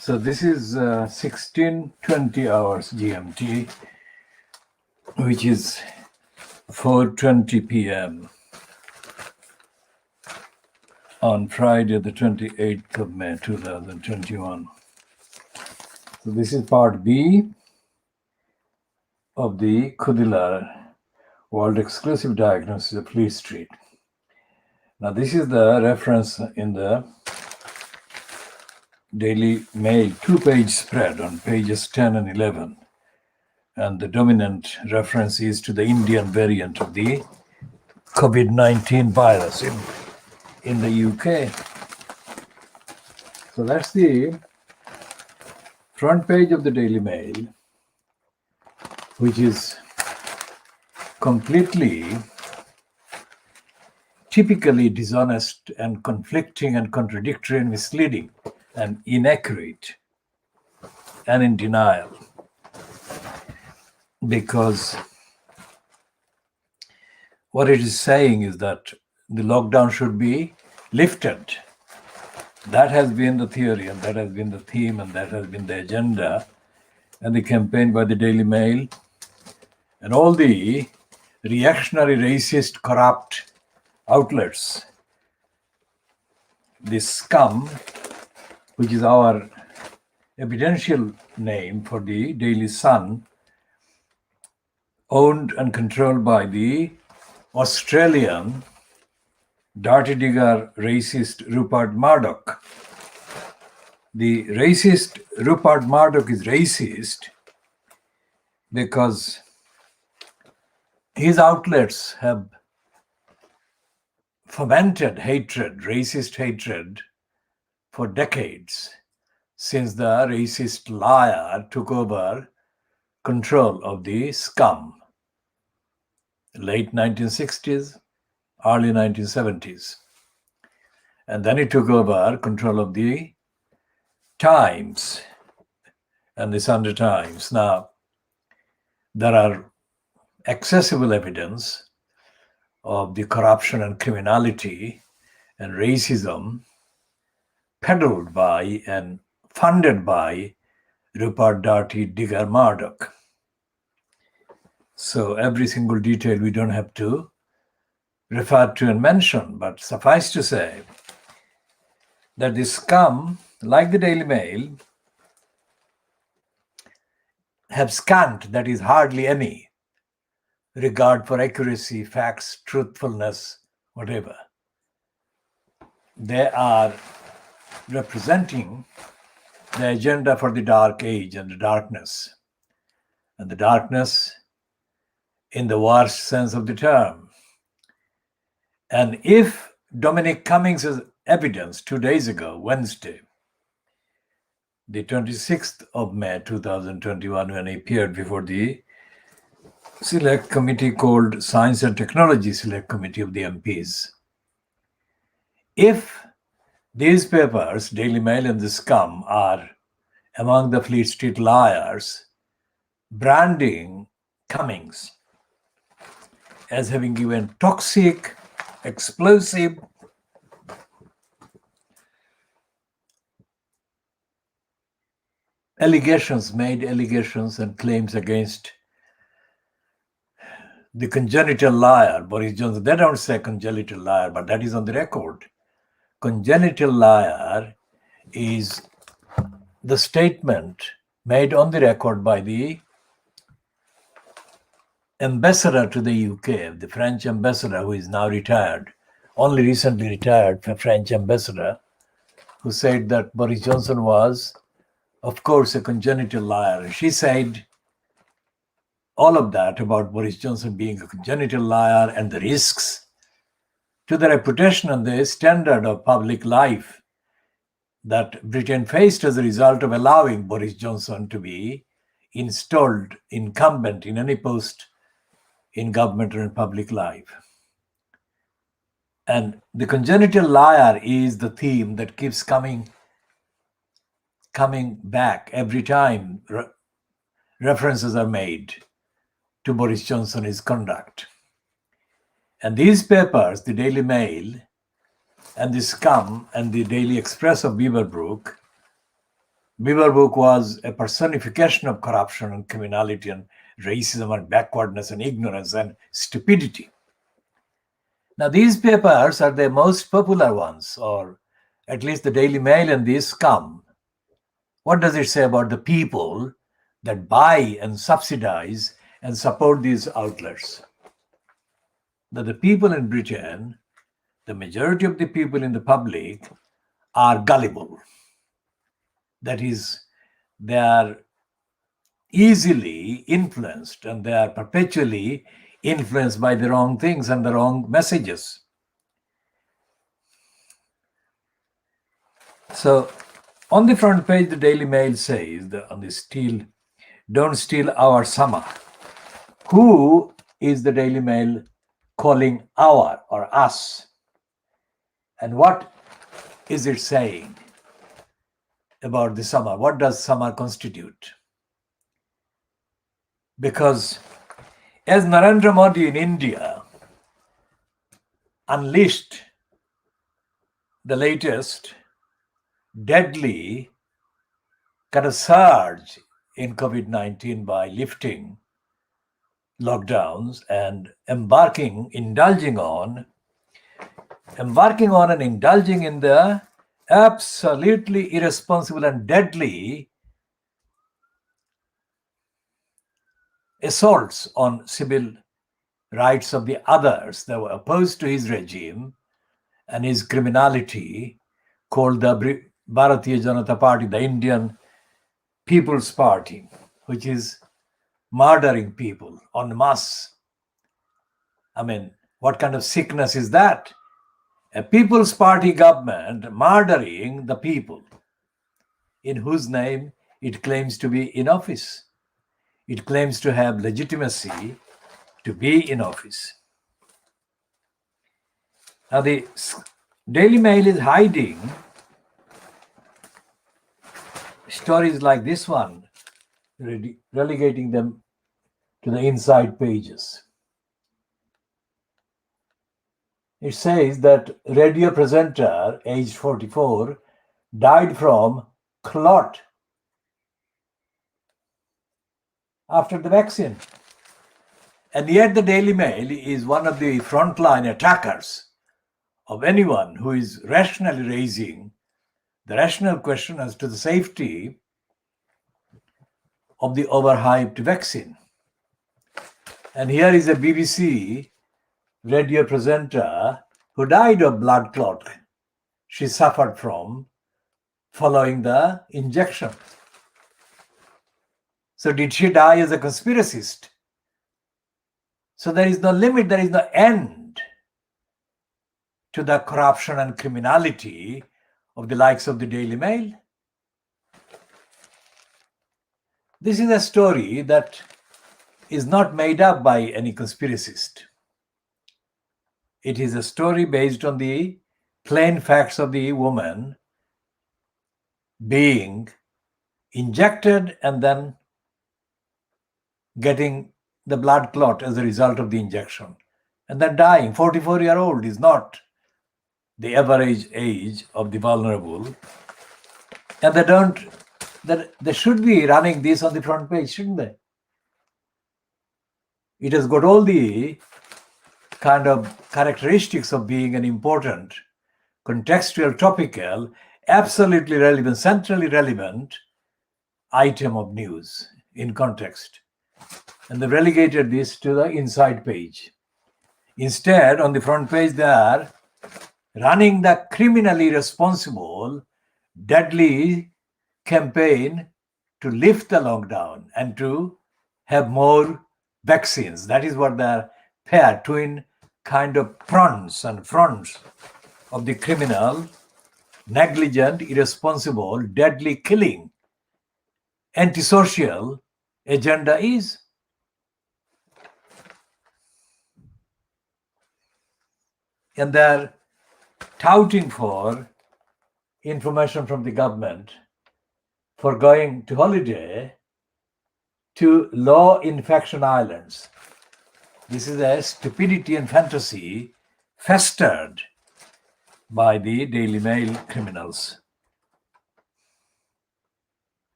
So this is 16:20 hours GMT, which is 4:20 p.m. on Friday, the 28th of May, 2021. So this is part B of the KhoodeelaarTV World Exclusive Diagnosis of Fleet Street. Now this is the reference in the Daily Mail two-page spread on pages 10 and 11. And the dominant reference is to the Indian variant of the COVID-19 virus in the UK. So that's the front page of the Daily Mail, which is completely typically dishonest and conflicting and contradictory and misleading and inaccurate and in denial, because what it is saying is that the lockdown should be lifted. That has been the theory, and that has been the theme, and that has been the agenda and the campaign by the Daily Mail and all the reactionary, racist, corrupt outlets. The scum, which is our evidential name for the Daily Sun, owned and controlled by the Australian dirty digger racist Rupert Murdoch. The racist Rupert Murdoch is racist because his outlets have fomented hatred, racist hatred, for decades, since the racist liar took over control of the scum. Late 1960s, early 1970s. And then he took over control of the Times and the Sunday Times. Now, there are accessible evidence of the corruption and criminality and racism peddled by and funded by Rupert Dirty Digger Murdoch. So every single detail we don't have to refer to and mention, but suffice to say that the scum, like the Daily Mail, have scant, that is hardly any, regard for accuracy, facts, truthfulness, whatever. They are representing the agenda for the dark age and the darkness. And the darkness in the worst sense of the term. And if Dominic Cummings' evidence 2 days ago, Wednesday, the 26th of May 2021, when he appeared before the Select Committee called Science and Technology Select Committee of the MPs, if these papers, Daily Mail and the scum, are among the Fleet Street liars, branding Cummings as having given toxic, explosive, made allegations and claims against the congenital liar, Boris Johnson. They don't say congenital liar, but that is on the record. Congenital liar is the statement made on the record by the ambassador to the UK, the French ambassador, who is now retired, only recently retired, French ambassador, who said that Boris Johnson was, of course, a congenital liar. She said all of that about Boris Johnson being a congenital liar and the risks to the reputation and the standard of public life that Britain faced as a result of allowing Boris Johnson to be installed incumbent in any post in government or in public life. And the congenital liar is the theme that keeps coming back every time references are made to Boris Johnson's conduct. And these papers, the Daily Mail and the scum and the Daily Express of Beaverbrook, Beaverbrook was a personification of corruption and criminality and racism and backwardness and ignorance and stupidity. Now, these papers are the most popular ones, or at least the Daily Mail and these come. What does it say about the people that buy and subsidize and support these outlets? That the people in Britain, the majority of the people in the public, are gullible. That is, they are easily influenced and they are perpetually influenced by the wrong things and the wrong messages. So, on the front page, the Daily Mail says, on the don't steal our summer. Who is the Daily Mail calling our or us? And what is it saying about the summer? What does summer constitute? Because as Narendra Modi in India unleashed the latest deadly kind of surge in COVID-19 by lifting lockdowns and indulging and indulging in the absolutely irresponsible and deadly assaults on civil rights of the others that were opposed to his regime and his criminality, called the Bharatiya Janata Party, the Indian People's Party, which is murdering people en masse. I mean, what kind of sickness is that? A People's Party government murdering the people in whose name it claims to be in office. It claims to have legitimacy to be in office. Now, the Daily Mail is hiding stories like this one, relegating them to the inside pages. It says that radio presenter, aged 44, died from clot after the vaccine. And yet the Daily Mail is one of the frontline attackers of anyone who is rationally raising the rational question as to the safety of the overhyped vaccine. And here is a BBC radio presenter who died of blood clot she suffered from following the injection. So did she die as a conspiracist? So there is no limit, there is no end to the corruption and criminality of the likes of the Daily Mail. This is a story that is not made up by any conspiracist. It is a story based on the plain facts of the woman being injected and then getting the blood clot as a result of the injection and then dying. 44-year-old is not the average age of the vulnerable. And they should be running this on the front page, shouldn't they? It has got all the kind of characteristics of being an important, contextual, topical, absolutely relevant, centrally relevant item of news in context. And they relegated this to the inside page. Instead, on the front page, they are running the criminally responsible, deadly campaign to lift the lockdown and to have more vaccines. That is what they are twin kind of fronts of the criminal, negligent, irresponsible, deadly killing, antisocial agenda is. And they're touting for information from the government for going to holiday to low infection islands. This is a stupidity and fantasy festered by the Daily Mail criminals.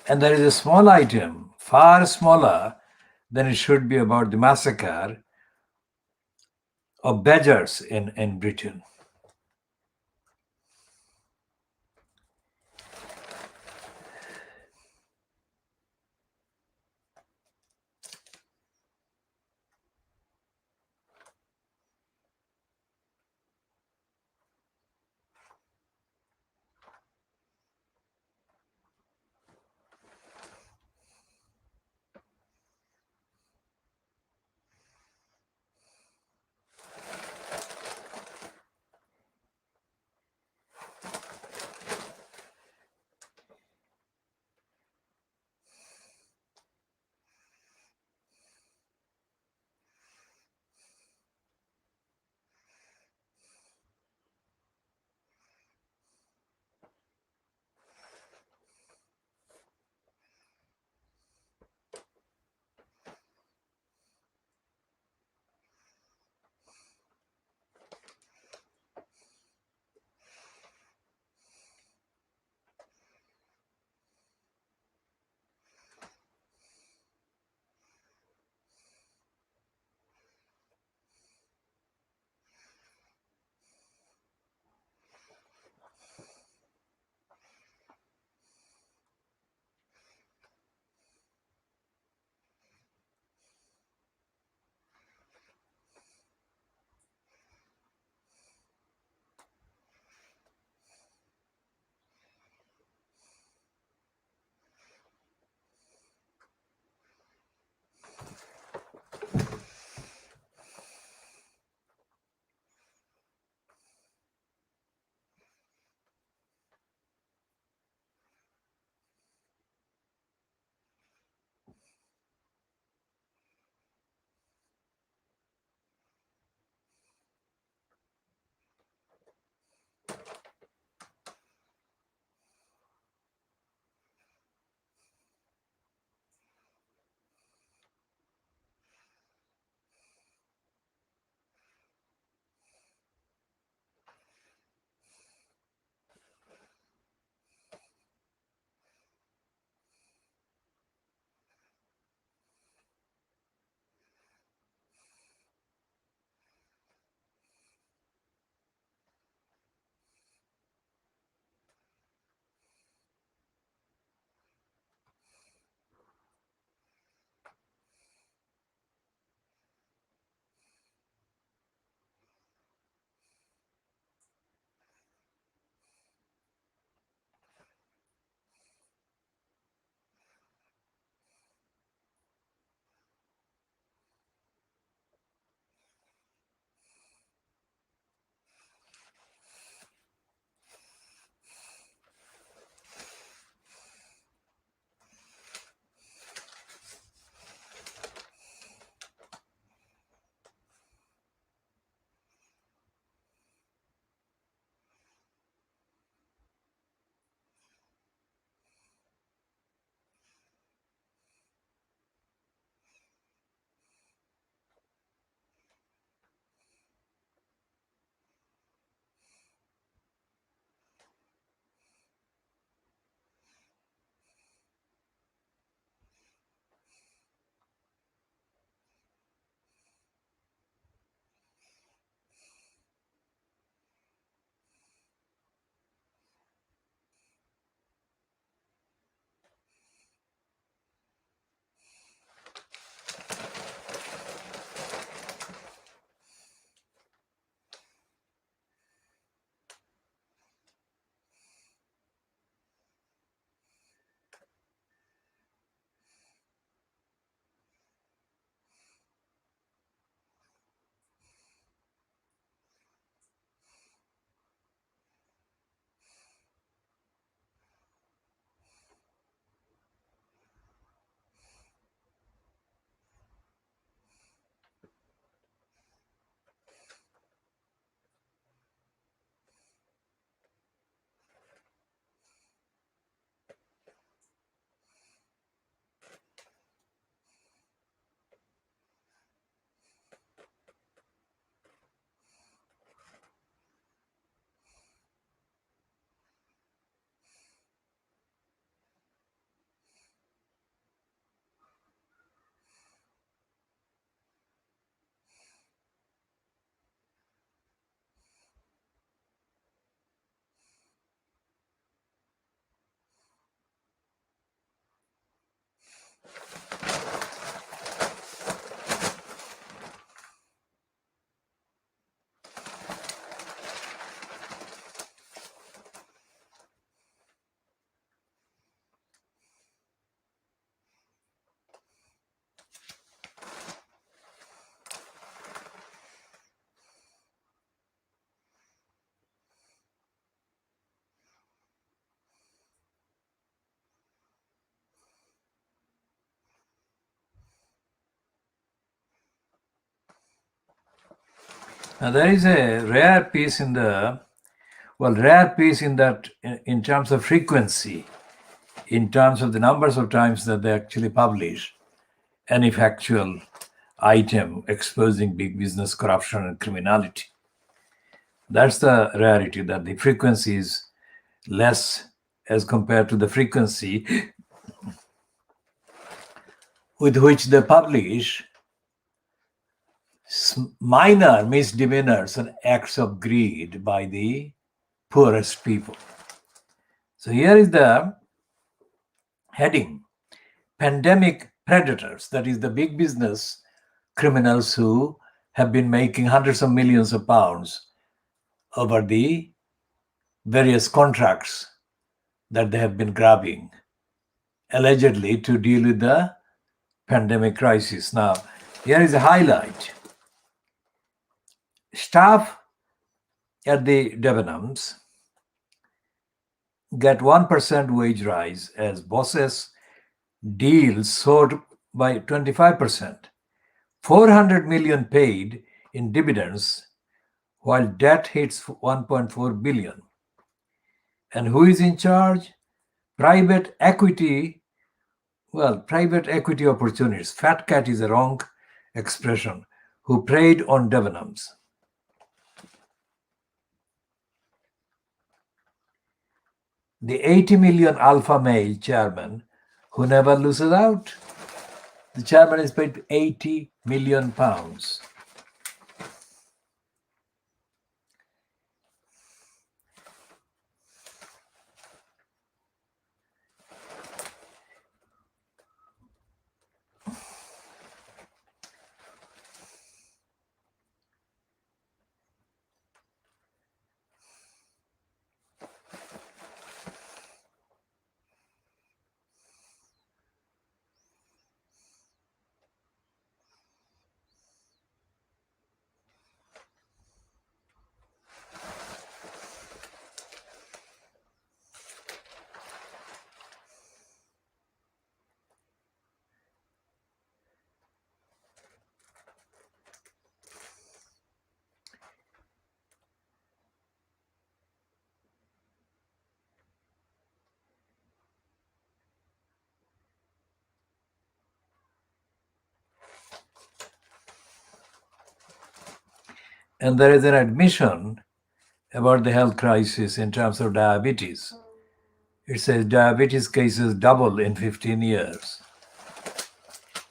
And there is a small item, far smaller than it should be, about the massacre of badgers in Britain. Now, there is a rare piece in the, rare piece in that, in terms of frequency, in terms of the numbers of times that they actually publish any factual item exposing big business corruption and criminality. That's the rarity, that the frequency is less as compared to the frequency with which they publish minor misdemeanors and acts of greed by the poorest people. So here is the heading: pandemic predators, that is the big business criminals who have been making hundreds of millions of pounds over the various contracts that they have been grabbing, allegedly to deal with the pandemic crisis. Now, here is a highlight. Staff at the Debenhams get 1% wage rise as bosses deals soared by 25%. 400 million paid in dividends while debt hits 1.4 billion. And who is in charge? Private equity. Well, private equity opportunities. Fat cat is a wrong expression. Who preyed on Debenhams. The 80 million alpha male chairman who never loses out. The chairman is paid 80 million pounds. And there is an admission about the health crisis in terms of diabetes. It says diabetes cases double in 15 years.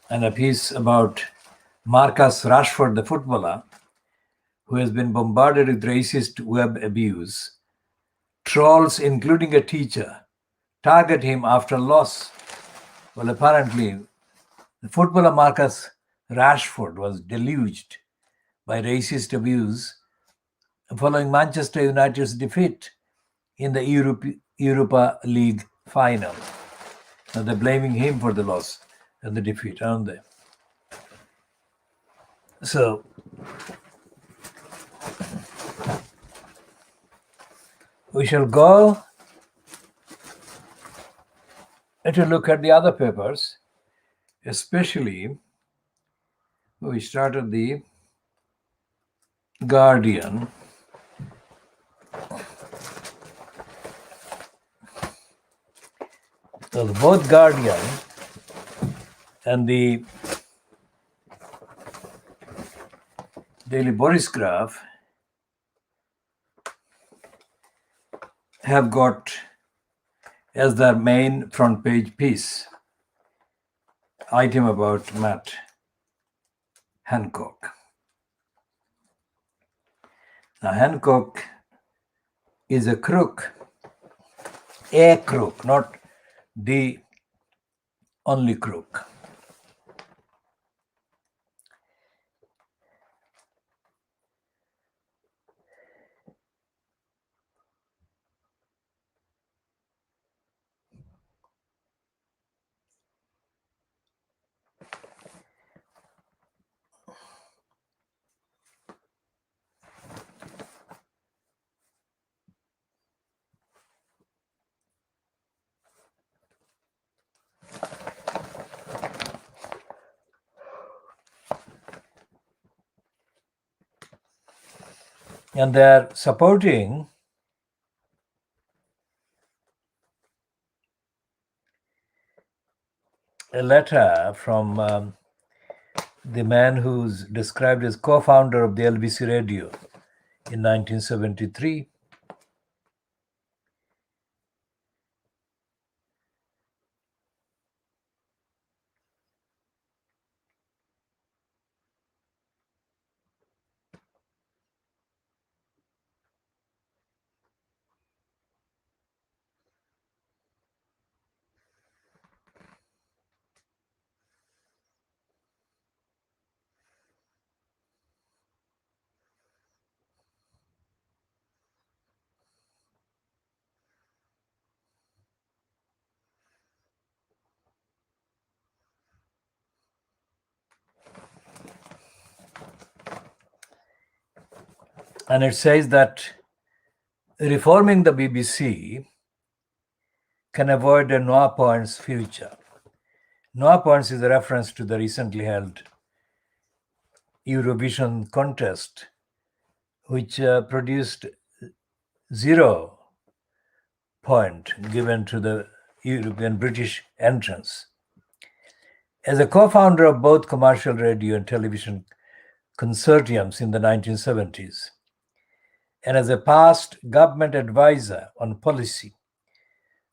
And a piece about Marcus Rashford, the footballer, who has been bombarded with racist web abuse. Trolls, including a teacher, target him after loss. Well, apparently, the footballer Marcus Rashford was deluged by racist abuse following Manchester United's defeat in the Europa League final. Now they're blaming him for the loss and the defeat, aren't they? So, we shall go to look at the other papers, especially we started the Guardian. So both Guardian and the Daily Borisgraph have got as their main front page piece item about Matt Hancock. Now, Hancock is a crook, not the only crook. And they're supporting a letter from the man who's described as co-founder of the LBC radio in 1973. And it says that reforming the BBC can avoid a no points future. No points is a reference to the recently held Eurovision contest, which produced 0 point given to the European British entrants. As a co-founder of both commercial radio and television consortiums in the 1970s, and as a past government advisor on policy,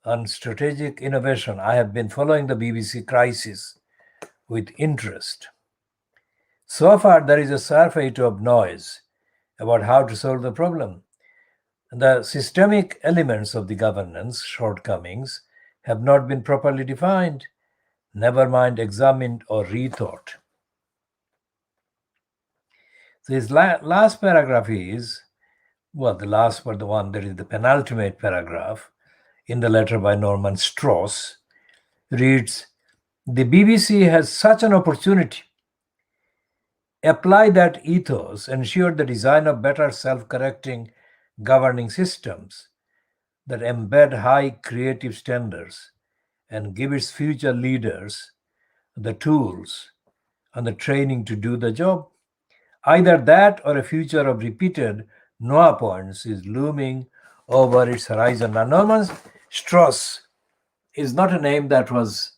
on strategic innovation, I have been following the BBC crisis with interest. So far, there is a surfeit of noise about how to solve the problem. The systemic elements of the governance shortcomings have not been properly defined, never mind examined or rethought. So his last paragraph is, well, the last but the one that is the penultimate paragraph in the letter by Norman Strauss reads, "The BBC has such an opportunity. Apply that ethos, ensure the design of better self-correcting governing systems that embed high creative standards and give its future leaders the tools and the training to do the job. Either that or a future of repeated no points is looming over its horizon." Now, Norman Strauss is not a name that was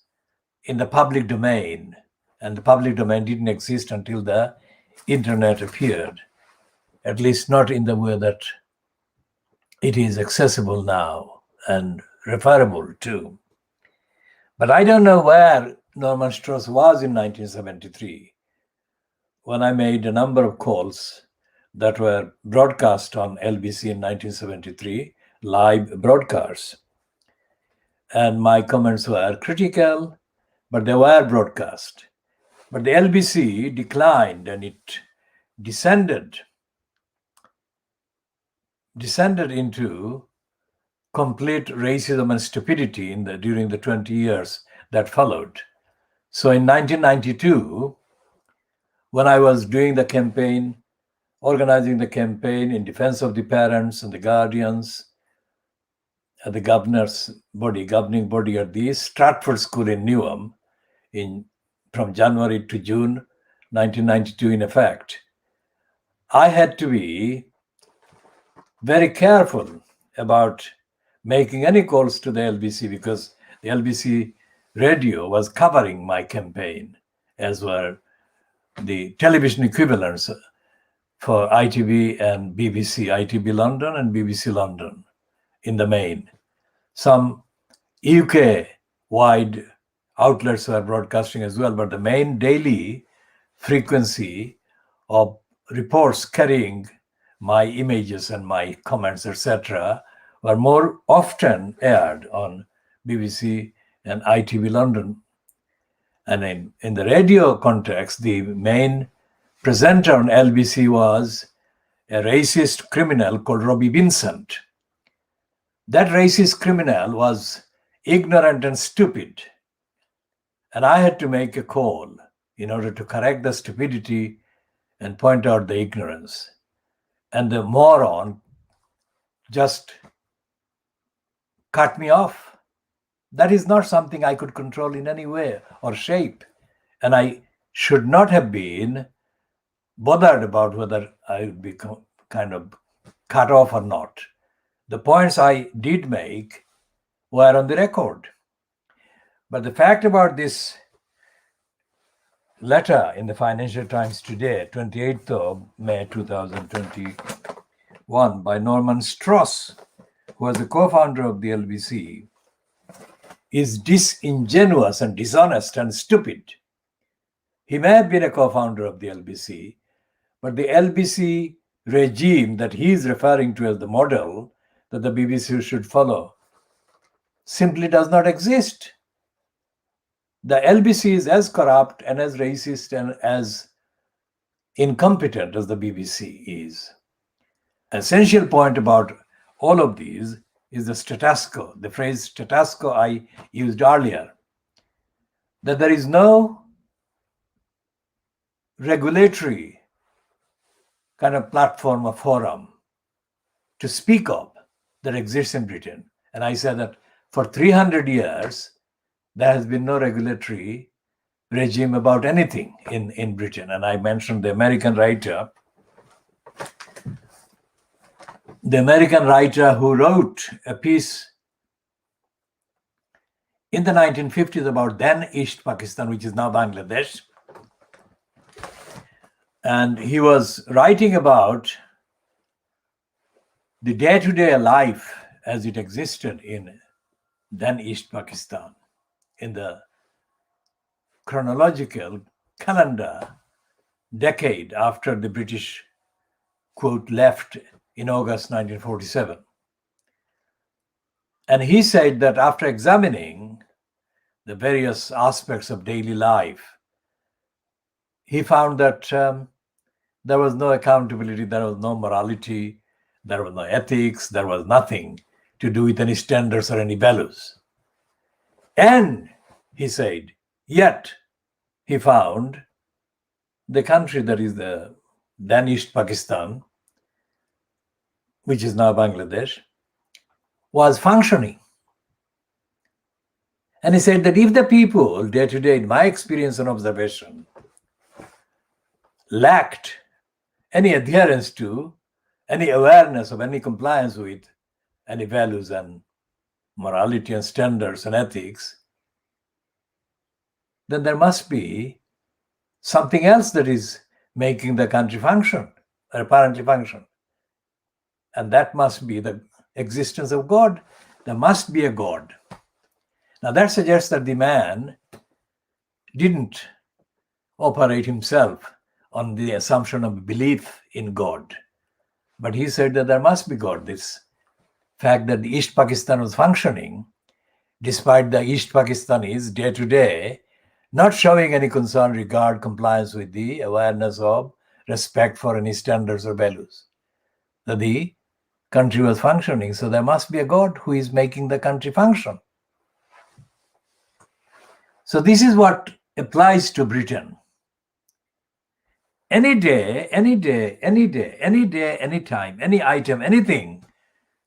in the public domain, and the public domain didn't exist until the internet appeared, at least not in the way that it is accessible now and referable to. But I don't know where Norman Strauss was in 1973 when I made a number of calls that were broadcast on LBC in 1973, live broadcasts. And my comments were critical, but they were broadcast. But the LBC declined and it descended into complete racism and stupidity during the 20 years that followed. So in 1992, when I was doing the campaign, organizing the campaign in defense of the parents and the guardians at the governing body at the Stratford School in Newham from January to June 1992 in effect, I had to be very careful about making any calls to the LBC because the LBC radio was covering my campaign, as were the television equivalents for ITV and BBC, ITV London and BBC London in the main. Some UK-wide outlets were broadcasting as well, but the main daily frequency of reports carrying my images and my comments, etc., were more often aired on BBC and ITV London. And in the radio context, the main presenter on LBC was a racist criminal called Robbie Vincent. That racist criminal was ignorant and stupid. And I had to make a call in order to correct the stupidity and point out the ignorance. And the moron just cut me off. That is not something I could control in any way or shape. And I should not have been bothered about whether I would be kind of cut off or not. The points I did make were on the record. But the fact about this letter in the Financial Times today, 28th of May 2021, by Norman Strauss, who was the co-founder of the LBC, is disingenuous and dishonest and stupid. He may have been a co-founder of the LBC, but the LBC regime that he is referring to as the model that the BBC should follow simply does not exist. The LBC is as corrupt and as racist and as incompetent as the BBC is. An essential point about all of these is the status quo, the phrase status quo I used earlier, that there is no regulatory kind of platform or forum to speak of that exists in Britain. And I said that for 300 years, there has been no regulatory regime about anything in Britain. And I mentioned the American writer who wrote a piece in the 1950s about then East Pakistan, which is now Bangladesh. And he was writing about the day-to-day life as it existed in then East Pakistan in the chronological calendar decade after the British, quote, left in August 1947. And he said that after examining the various aspects of daily life, he found that there was no accountability, there was no morality, there was no ethics, there was nothing to do with any standards or any values. And he said, yet he found the country that is the then East Pakistan, which is now Bangladesh, was functioning. And he said that if the people day to day, in my experience and observation, lacked any adherence to, any awareness of, any compliance with any values and morality and standards and ethics, then there must be something else that is making the country function, or apparently function. And that must be the existence of God. There must be a God. Now that suggests that the man didn't operate himself on the assumption of belief in God. But he said that there must be God. This fact that the East Pakistan was functioning, despite the East Pakistanis day to day not showing any concern, regard, compliance with the awareness of respect for any standards or values. That the country was functioning, so there must be a God who is making the country function. So this is what applies to Britain. Any day, any time, any item, anything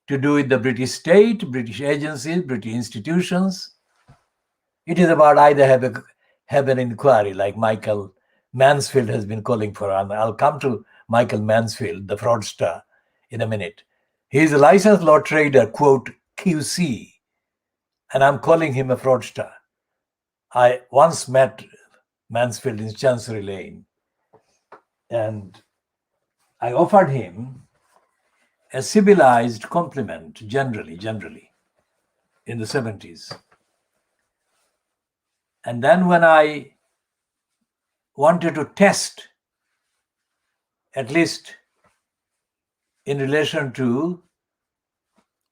to do with the British state, British agencies, British institutions, it is about either have an inquiry like Michael Mansfield has been calling for. And I'll come to Michael Mansfield, the fraudster, in a minute. He is a licensed law trader, quote, QC, and I'm calling him a fraudster. I once met Mansfield in Chancery Lane, and I offered him a civilized compliment, generally, in the 70s. And then when I wanted to test, at least in relation to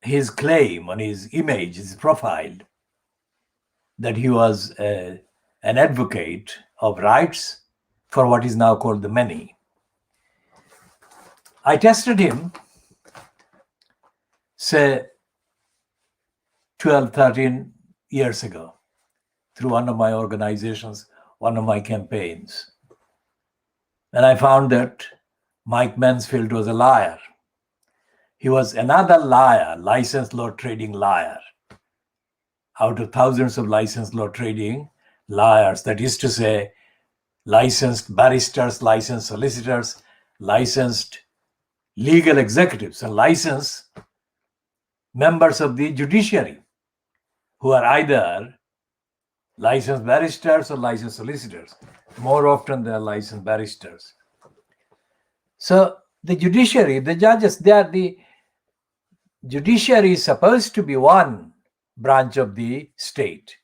his claim on his image, his profile, that he was an advocate of rights for what is now called the many, I tested him, say, 12, 13 years ago, through one of my organizations, one of my campaigns. And I found that Mike Mansfield was a liar. He was another liar, licensed law trading liar. Out of thousands of licensed law trading liars, that is to say, licensed barristers, licensed solicitors, licensed legal executives and licensed members of the judiciary who are either licensed barristers or licensed solicitors. More often they are licensed barristers. So the judiciary, the judges, the judiciary is supposed to be one branch of the state.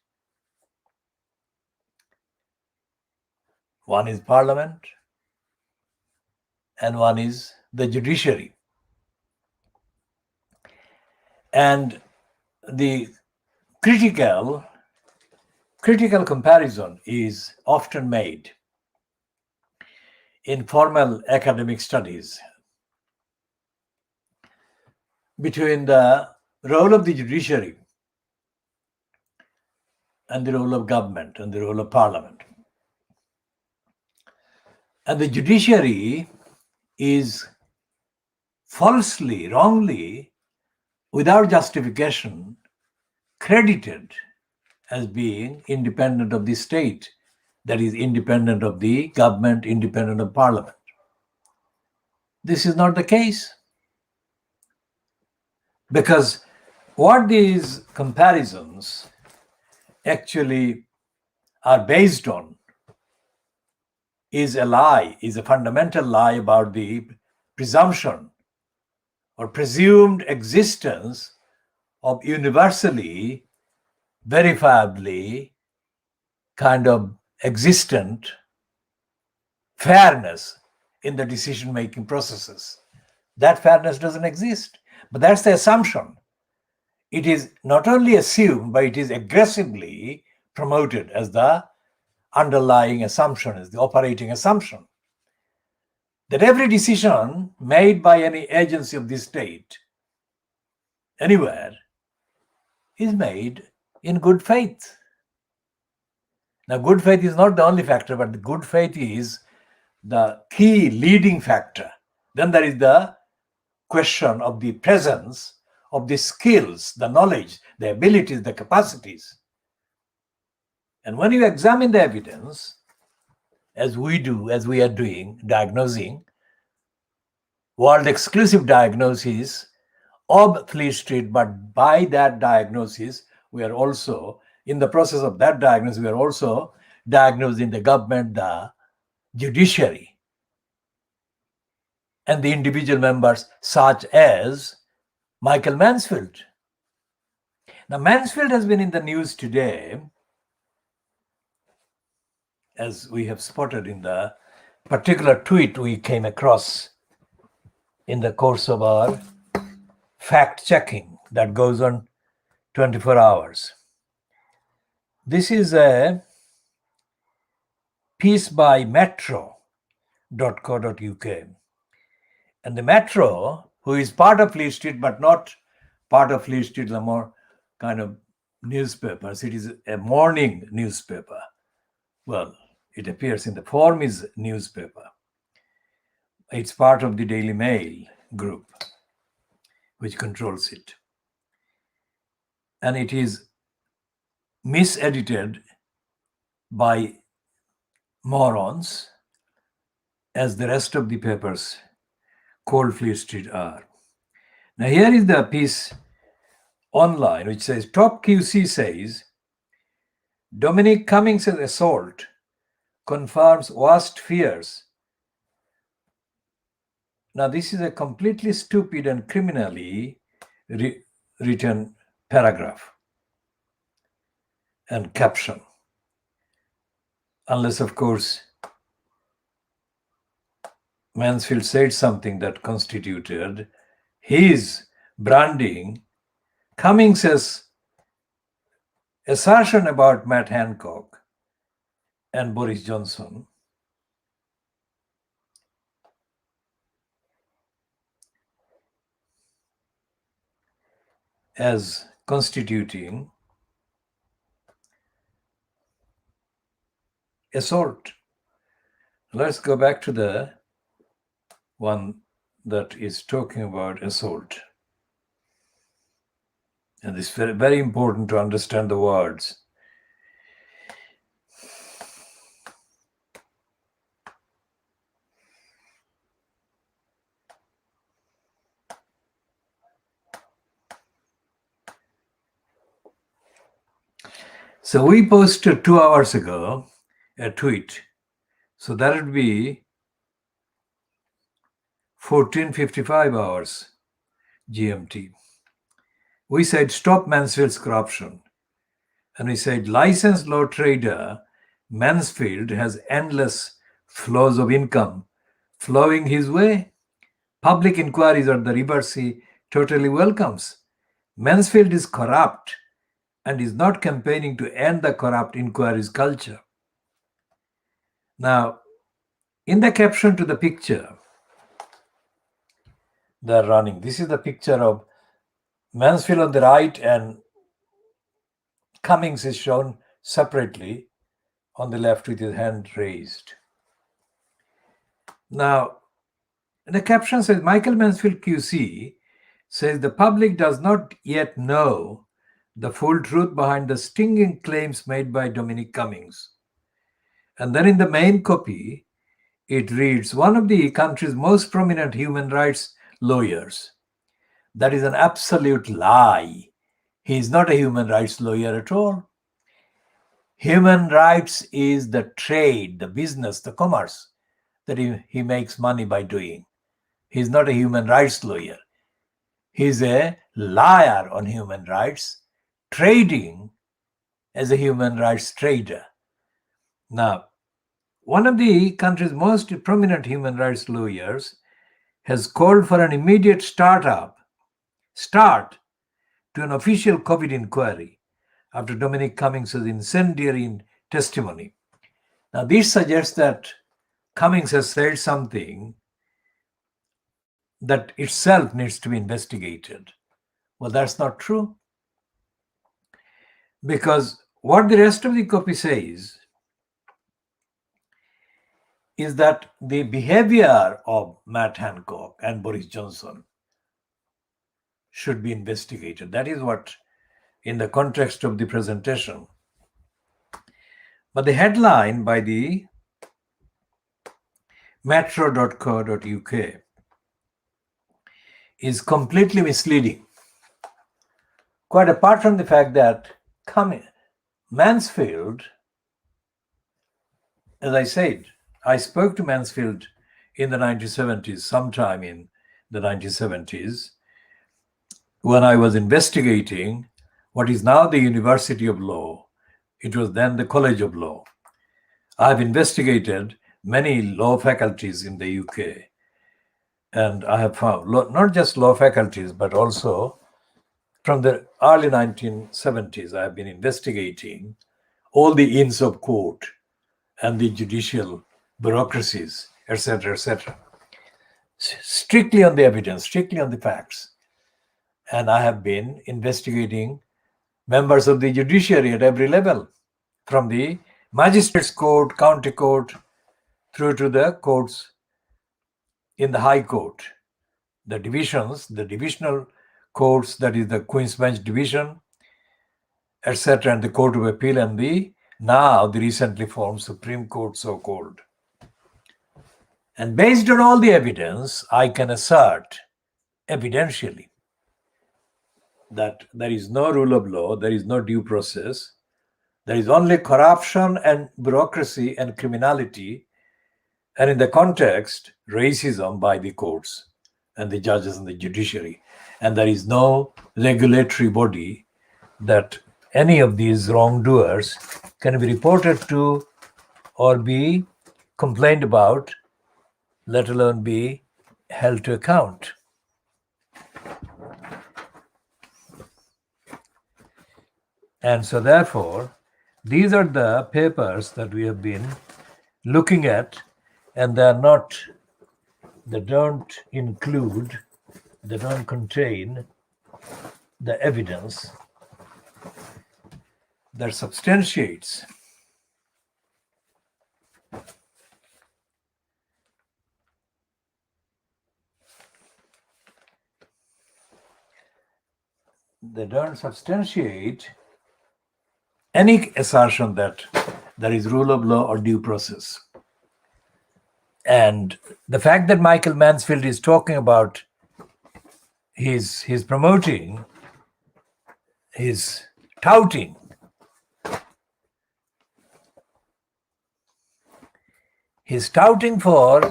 One is parliament and one is the judiciary. And the critical comparison is often made in formal academic studies between the role of the judiciary and the role of government and the role of parliament. And the judiciary is falsely, wrongly, without justification, credited as being independent of the state, that is, independent of the government, independent of parliament. This is not the case. Because what these comparisons actually are based on is a lie, is a fundamental lie about the presumption or presumed existence of universally, verifiably kind of existent fairness in the decision-making processes. That fairness doesn't exist, but that's the assumption. It is not only assumed, but it is aggressively promoted as the underlying assumption, as the operating assumption, that every decision made by any agency of the state, anywhere, is made in good faith. Now, good faith is not the only factor, but the good faith is the key leading factor. Then there is the question of the presence of the skills, the knowledge, the abilities, the capacities. And when you examine the evidence, as we do, as we are doing, diagnosing, world exclusive diagnosis of Fleet Street, but by that diagnosis, we are also, in the process of that diagnosis, we are also diagnosing the government, the judiciary, and the individual members such as Michael Mansfield. Now, Mansfield has been in the news today, as we have spotted in the particular tweet we came across in the course of our fact-checking that goes on 24 hours. This is a piece by metro.co.uk. And the Metro, who is part of Fleet Street, but not part of Fleet Street, the more kind of newspapers. It is a morning newspaper. Well, it appears in the form is newspaper. It's part of the Daily Mail group, which controls it. And it is misedited by morons, as the rest of the papers called Fleet Street are. Now, here is the piece online which says, Top QC says, Dominic Cummings' assault confirms worst fears. Now, this is a completely stupid and criminally written paragraph and caption. Unless, of course, Mansfield said something that constituted his branding. Cummings' assertion about Matt Hancock and Boris Johnson as constituting assault. Let's go back to the one that is talking about assault. And it's very, very important to understand the words. So we posted 2 hours ago a tweet. So that would be 14:55 hours GMT. We said stop Mansfield's corruption. And we said licensed law trader Mansfield has endless flows of income flowing his way. Public inquiries at the river he totally welcomes. Mansfield is corrupt and is not campaigning to end the corrupt inquiries culture. Now, in the caption to the picture they're running, this is the picture of Mansfield on the right and Cummings is shown separately on the left with his hand raised. Now, the caption says, Michael Mansfield QC says the public does not yet know the full truth behind the stinging claims made by Dominic Cummings. And then in the main copy, it reads, one of the country's most prominent human rights lawyers. That is an absolute lie. He is not a human rights lawyer at all. Human rights is the trade, the business, the commerce that he makes money by doing. He's not a human rights lawyer. He's a liar on human rights, trading as a human rights trader. Now, one of the country's most prominent human rights lawyers has called for an immediate start to an official COVID inquiry after Dominic Cummings' incendiary testimony. Now, this suggests that Cummings has said something that itself needs to be investigated. Well, that's not true. Because what the rest of the copy says is that the behavior of Matt Hancock and Boris Johnson should be investigated. That is what, in the context of the presentation. But the headline by the metro.co.uk is completely misleading. Quite apart from the fact that Mansfield, as I said, I spoke to Mansfield in the 1970s, sometime in the 1970s, when I was investigating what is now the University of Law. It was then the College of Law. I've investigated many law faculties in the UK. And I have found not just law faculties, but also from the early 1970s, I have been investigating all the inns of court and the judicial bureaucracies, etc., etc. Strictly on the evidence, strictly on the facts. And I have been investigating members of the judiciary at every level, from the magistrates court, county court, through to the courts in the High Court, the divisions, the divisional courts, that is the Queen's Bench Division, etc., and the Court of Appeal, and the recently formed Supreme Court, so-called. And based on all the evidence, I can assert evidentially that there is no rule of law, there is no due process, there is only corruption and bureaucracy and criminality, and in the context, racism by the courts and the judges and the judiciary. And there is no regulatory body that any of these wrongdoers can be reported to or be complained about, let alone be held to account. And so therefore, these are the papers that we have been looking at, and they don't contain the evidence that substantiates any assertion that there is rule of law or due process. And the fact that Michael Mansfield is talking about he's promoting, he's touting He's touting for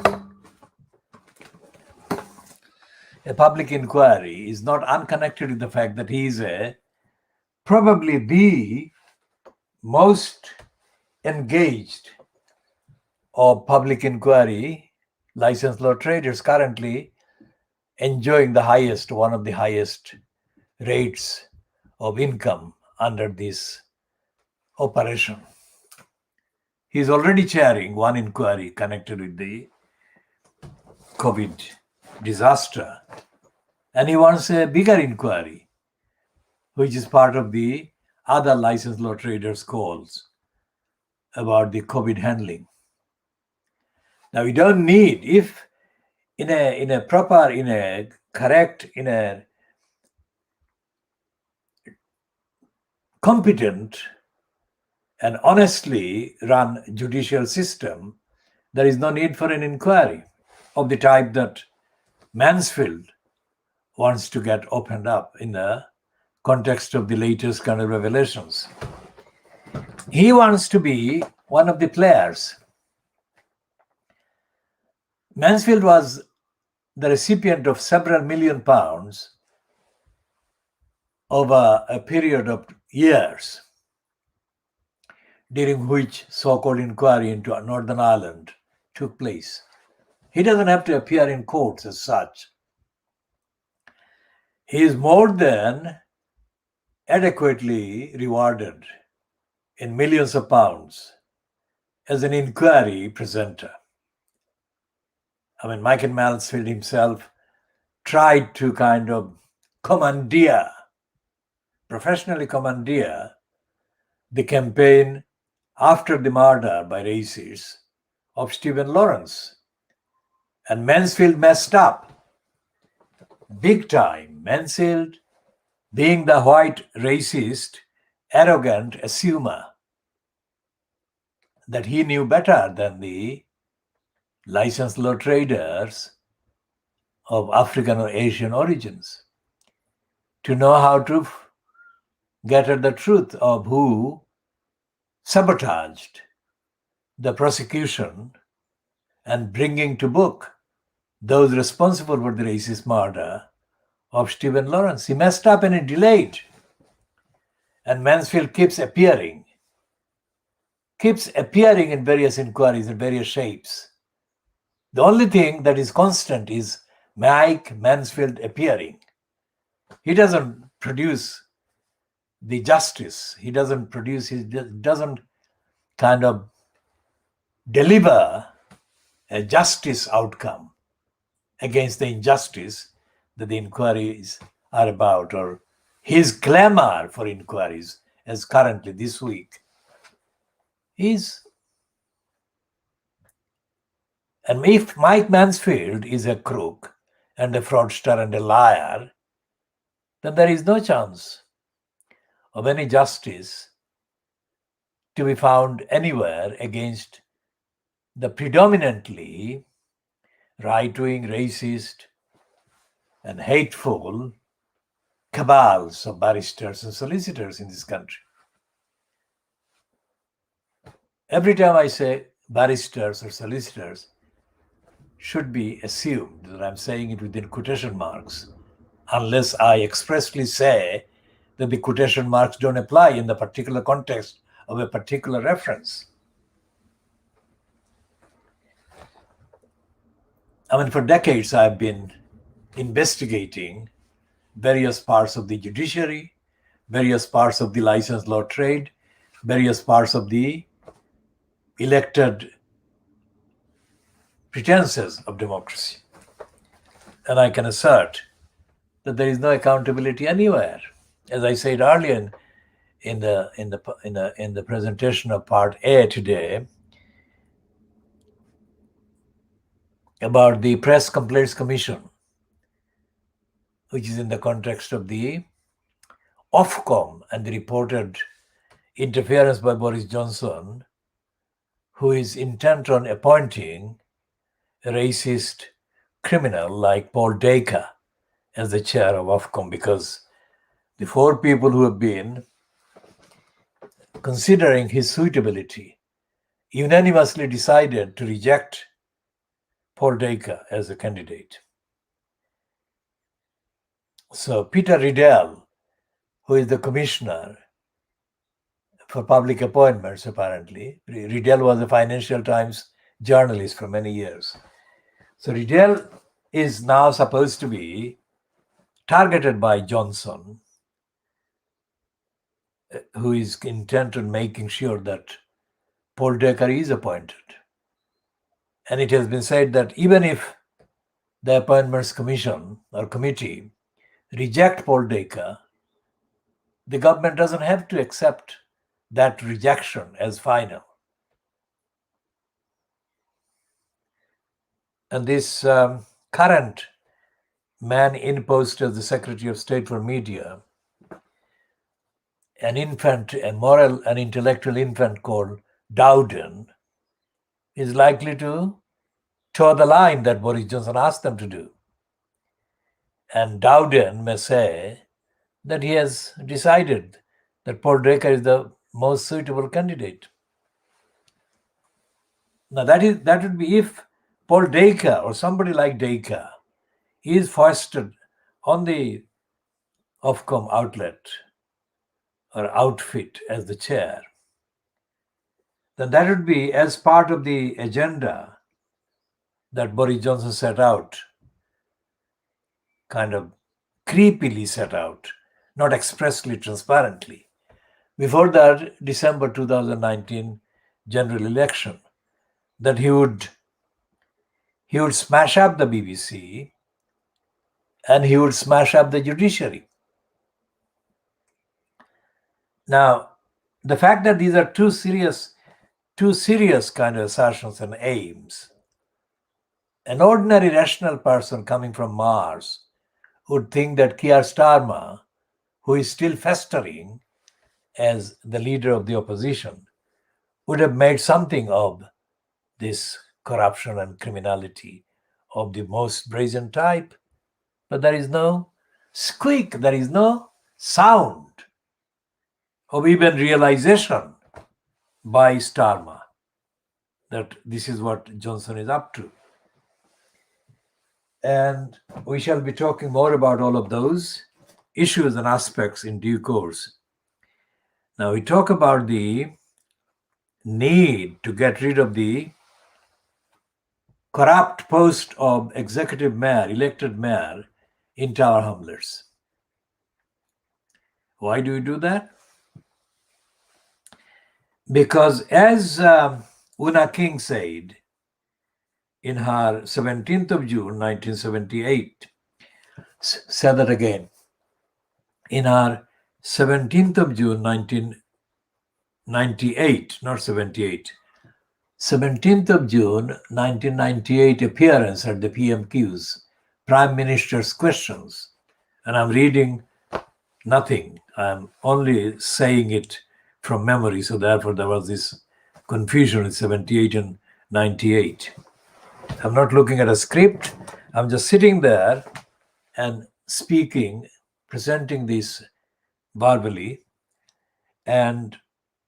a public inquiry is not unconnected with the fact that he is probably the most engaged of public inquiry licensed law traders, currently enjoying one of the highest rates of income under this operation. He's already chairing one inquiry connected with the COVID disaster, and he wants a bigger inquiry, which is part of the other licensed law traders' calls about the COVID handling. Now, we don't need, if in a competent and honestly run judicial system, there is no need for an inquiry of the type that Mansfield wants to get opened up in the context of the latest kind of revelations. He wants to be one of the players. Mansfield was the recipient of several million pounds over a period of years, during which so-called inquiry into Northern Ireland took place. He doesn't have to appear in courts as such. He is more than adequately rewarded in millions of pounds as an inquiry presenter. I mean, Michael Mansfield himself tried to kind of professionally commandeer the campaign after the murder by racists of Stephen Lawrence. And Mansfield messed up big time. Mansfield, being the white racist, arrogant assumer that he knew better than the licensed law traders of African or Asian origins to know how to get at the truth of who sabotaged the prosecution and bringing to book those responsible for the racist murder of Stephen Lawrence. He messed up and he delayed. And Mansfield keeps appearing in various inquiries in various shapes. The only thing that is constant is Mike Mansfield appearing. He doesn't produce the justice. He doesn't kind of deliver a justice outcome against the injustice that the inquiries are about, or his clamor for inquiries, as currently this week is. And if Mike Mansfield is a crook and a fraudster and a liar, then there is no chance of any justice to be found anywhere against the predominantly right-wing, racist, and hateful cabals of barristers and solicitors in this country. Every time I say barristers or solicitors, should be assumed that I'm saying it within quotation marks, unless I expressly say that the quotation marks don't apply in the particular context of a particular reference. I mean, for decades I've been investigating various parts of the judiciary, various parts of the licensed law trade, various parts of the elected pretenses of democracy. And I can assert that there is no accountability anywhere. As I said earlier in the presentation of part A today about the Press Complaints Commission, which is in the context of the Ofcom and the reported interference by Boris Johnson, who is intent on appointing a racist criminal like Paul Dacre as the chair of Ofcom, because the four people who have been considering his suitability unanimously decided to reject Paul Dacre as a candidate. So Peter Riddell, who is the commissioner for public appointments, apparently, Riddell was a Financial Times journalist for many years. So Riddell is now supposed to be targeted by Johnson, who is intent on making sure that Paul Dacre is appointed. And it has been said that even if the Appointments Commission or committee reject Paul Dacre, the government doesn't have to accept that rejection as final. And this current man in post as the Secretary of State for Media, an infant, a moral and intellectual infant called Dowden, is likely to toe the line that Boris Johnson asked them to do. And Dowden may say that he has decided that Paul Dacre is the most suitable candidate. Now that would be if Paul Dacre or somebody like Dacre is foisted on the Ofcom outlet or outfit as the chair, then that would be as part of the agenda that Boris Johnson set out, kind of creepily set out, not expressly, transparently, before that December 2019 general election, that he would smash up the BBC and he would smash up the judiciary. Now, the fact that these are two serious kind of assertions and aims, an ordinary rational person coming from Mars would think that Keir Starmer, who is still festering as the leader of the opposition, would have made something of this corruption and criminality of the most brazen type. But there is no squeak, there is no sound of even realization by Starmer that this is what Johnson is up to. And we shall be talking more about all of those issues and aspects in due course. Now we talk about the need to get rid of the corrupt post of executive mayor, elected mayor in Tower Hamlets. Why do we do that? Because as Una King said in her 17th of June 1978, said that again, in her 17th of June 1998, not 78, 17th of June 1998 appearance at the PMQ's Prime Minister's Questions. And I'm reading nothing. I'm only saying it from memory. So therefore there was this confusion with 78 and 98. I'm not looking at a script. I'm just sitting there and speaking, presenting this verbally. And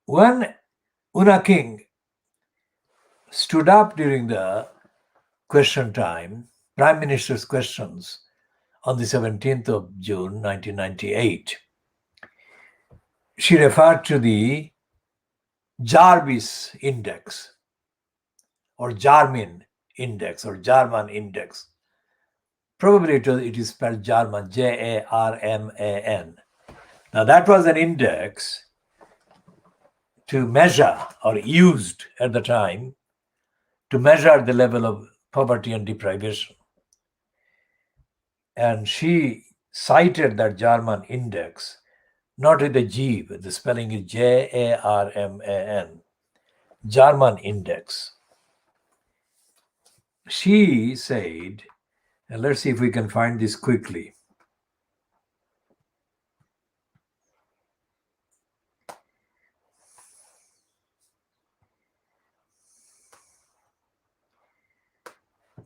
when Una King stood up during the question time, Prime Minister's questions, on the 17th of June 1998, she referred to the Jarvis Index or Jarmin Index or Jarman Index. Probably it is spelled Jarman, Jarman. Now that was an index to measure, or used at the time, to measure the level of poverty and deprivation. And she cited that Jarman index, not with a G, but the spelling is Jarman, Jarman index. She said, and let's see if we can find this quickly.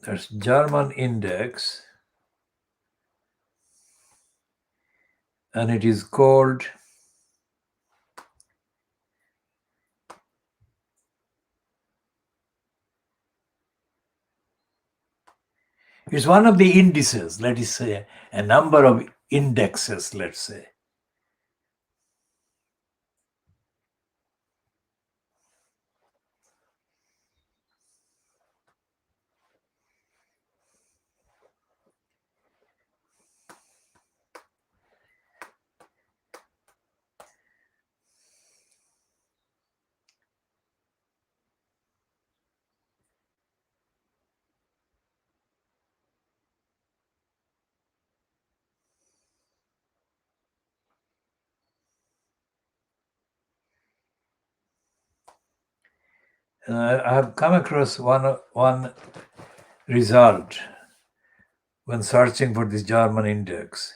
There's Jarman index, and it is called It's one of the indices, let us say, a number of indexes, let's say. I have come across one result when searching for this German index.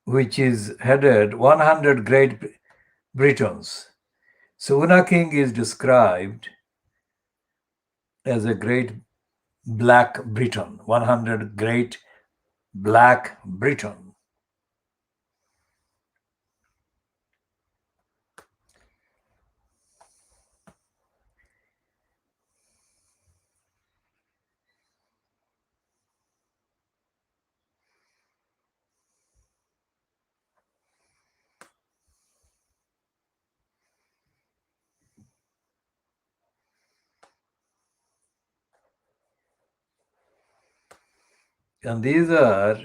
Which is headed 100 Great Britons. So Una King is described as a great black Briton, 100 Great Black Briton. And these are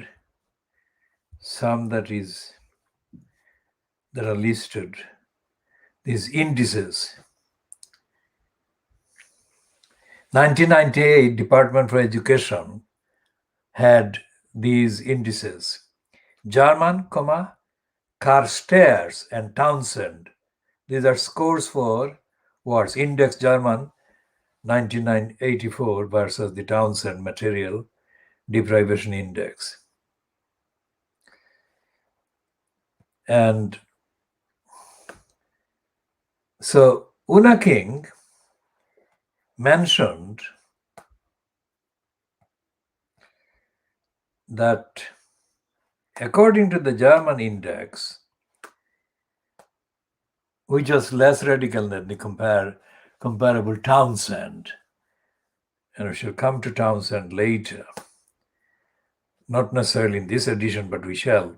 some that are listed, these indices. 1998 Department for Education had these indices. German, Carstairs and Townsend. These are scores for words. Index German 1984 versus the Townsend Material Deprivation Index. And so Una King mentioned that according to the German index, which was less radical than the comparable Townsend, and we shall come to Townsend later, not necessarily in this edition, but we shall.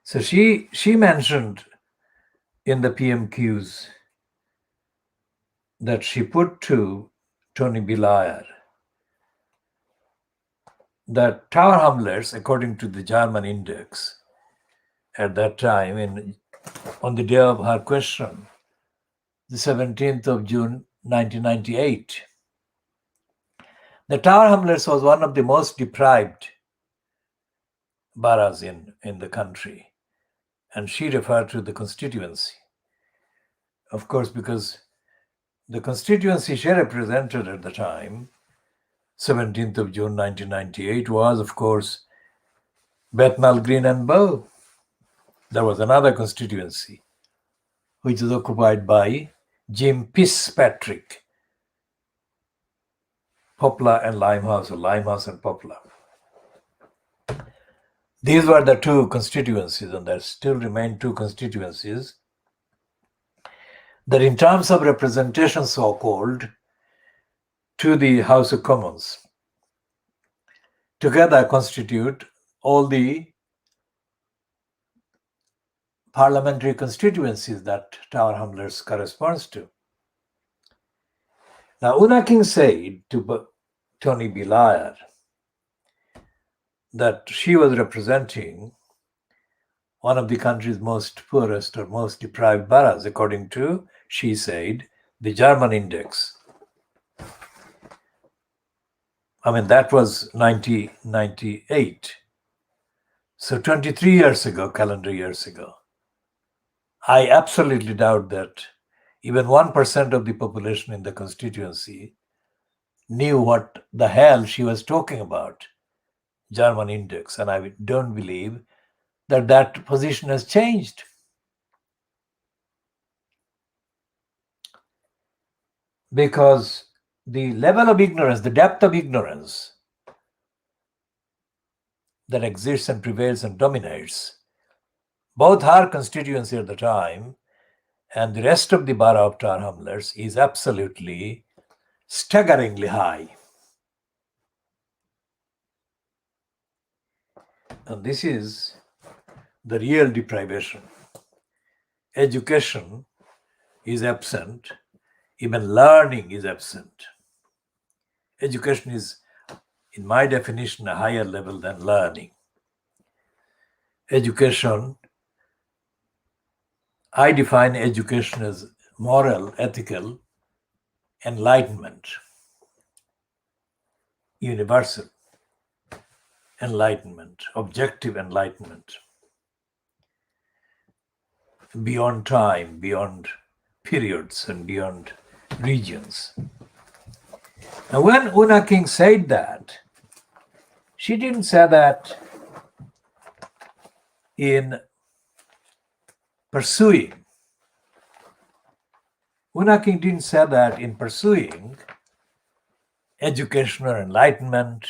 So she mentioned in the PMQs that she put to Tony Blair that Tower Hamlets, according to the German index at that time, on the day of her question, the 17th of June 1998, the Tower Hamlets was one of the most deprived boroughs in the country. And she referred to the constituency. Of course, because the constituency she represented at the time, 17th of June 1998, was, of course, Bethnal Green and Bow. There was another constituency, which was occupied by Jim Fitzpatrick, Poplar and Limehouse, or Limehouse and Poplar. These were the two constituencies, and there still remain two constituencies that in terms of representation, so-called, to the House of Commons, together constitute all the parliamentary constituencies that Tower Hamlets corresponds to. Now, Una King said to Tony Blair that she was representing one of the country's most poorest or most deprived boroughs, according to, she said, the German index. I mean, that was 1998. So 23 years ago, calendar years ago. I absolutely doubt that even 1% of the population in the constituency knew what the hell she was talking about, German index. And I don't believe that position has changed. because the level of ignorance, the depth of ignorance that exists and prevails and dominates both our constituency at the time and the rest of the borough of Tower Hamlets is absolutely staggeringly high. And this is the real deprivation. Education is absent, even learning is absent. Education is, in my definition, a higher level than learning. Education, I define education as moral, ethical enlightenment, universal enlightenment, objective enlightenment, beyond time, beyond periods, and beyond regions. Now, when Una King said that, she didn't say that in pursuing. Una King didn't say that in pursuing education or enlightenment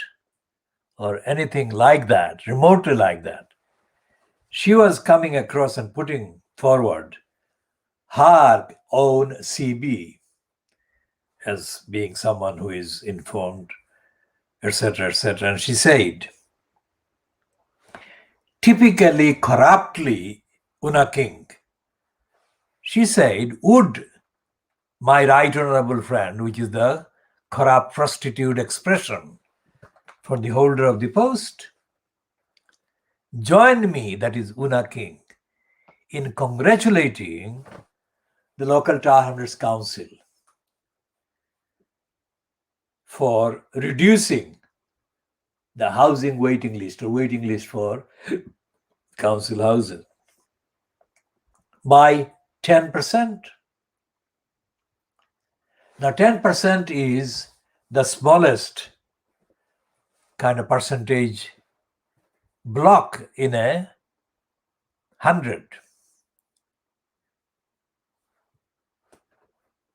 or anything like that, remotely like that. She was coming across and putting forward her own CB as being someone who is informed, etc., etc. And she said, typically corruptly, Una King, she said, would my right honorable friend, which is the corrupt prostitute expression for the holder of the post, join me, that is Una King, in congratulating the local Tower Hamlets Council for reducing the housing waiting list or waiting list for council houses by 10%. Now 10% is the smallest kind of percentage block in 100.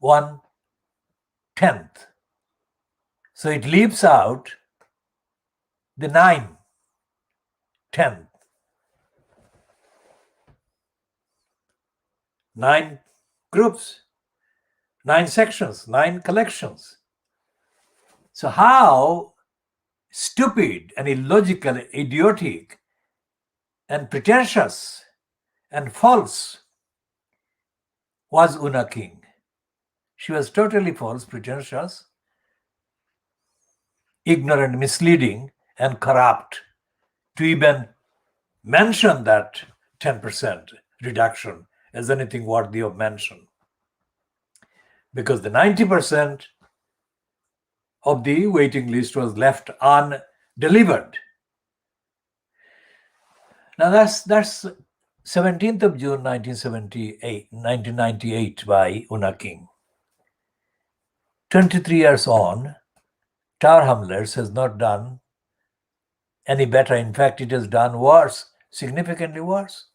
1/10. So it leaves out the 9/10. 9 groups, 9 sections, 9 collections. So how stupid and illogical, idiotic and pretentious and false was Una King. She was totally false, pretentious, ignorant, misleading, and corrupt to even mention that 10% reduction as anything worthy of mention. Because the 90% of the waiting list was left undelivered. Now that's 17th of June 1998 by Una King. 23 years on, Tower Hamlets has not done any better. In fact, it has done worse, significantly worse.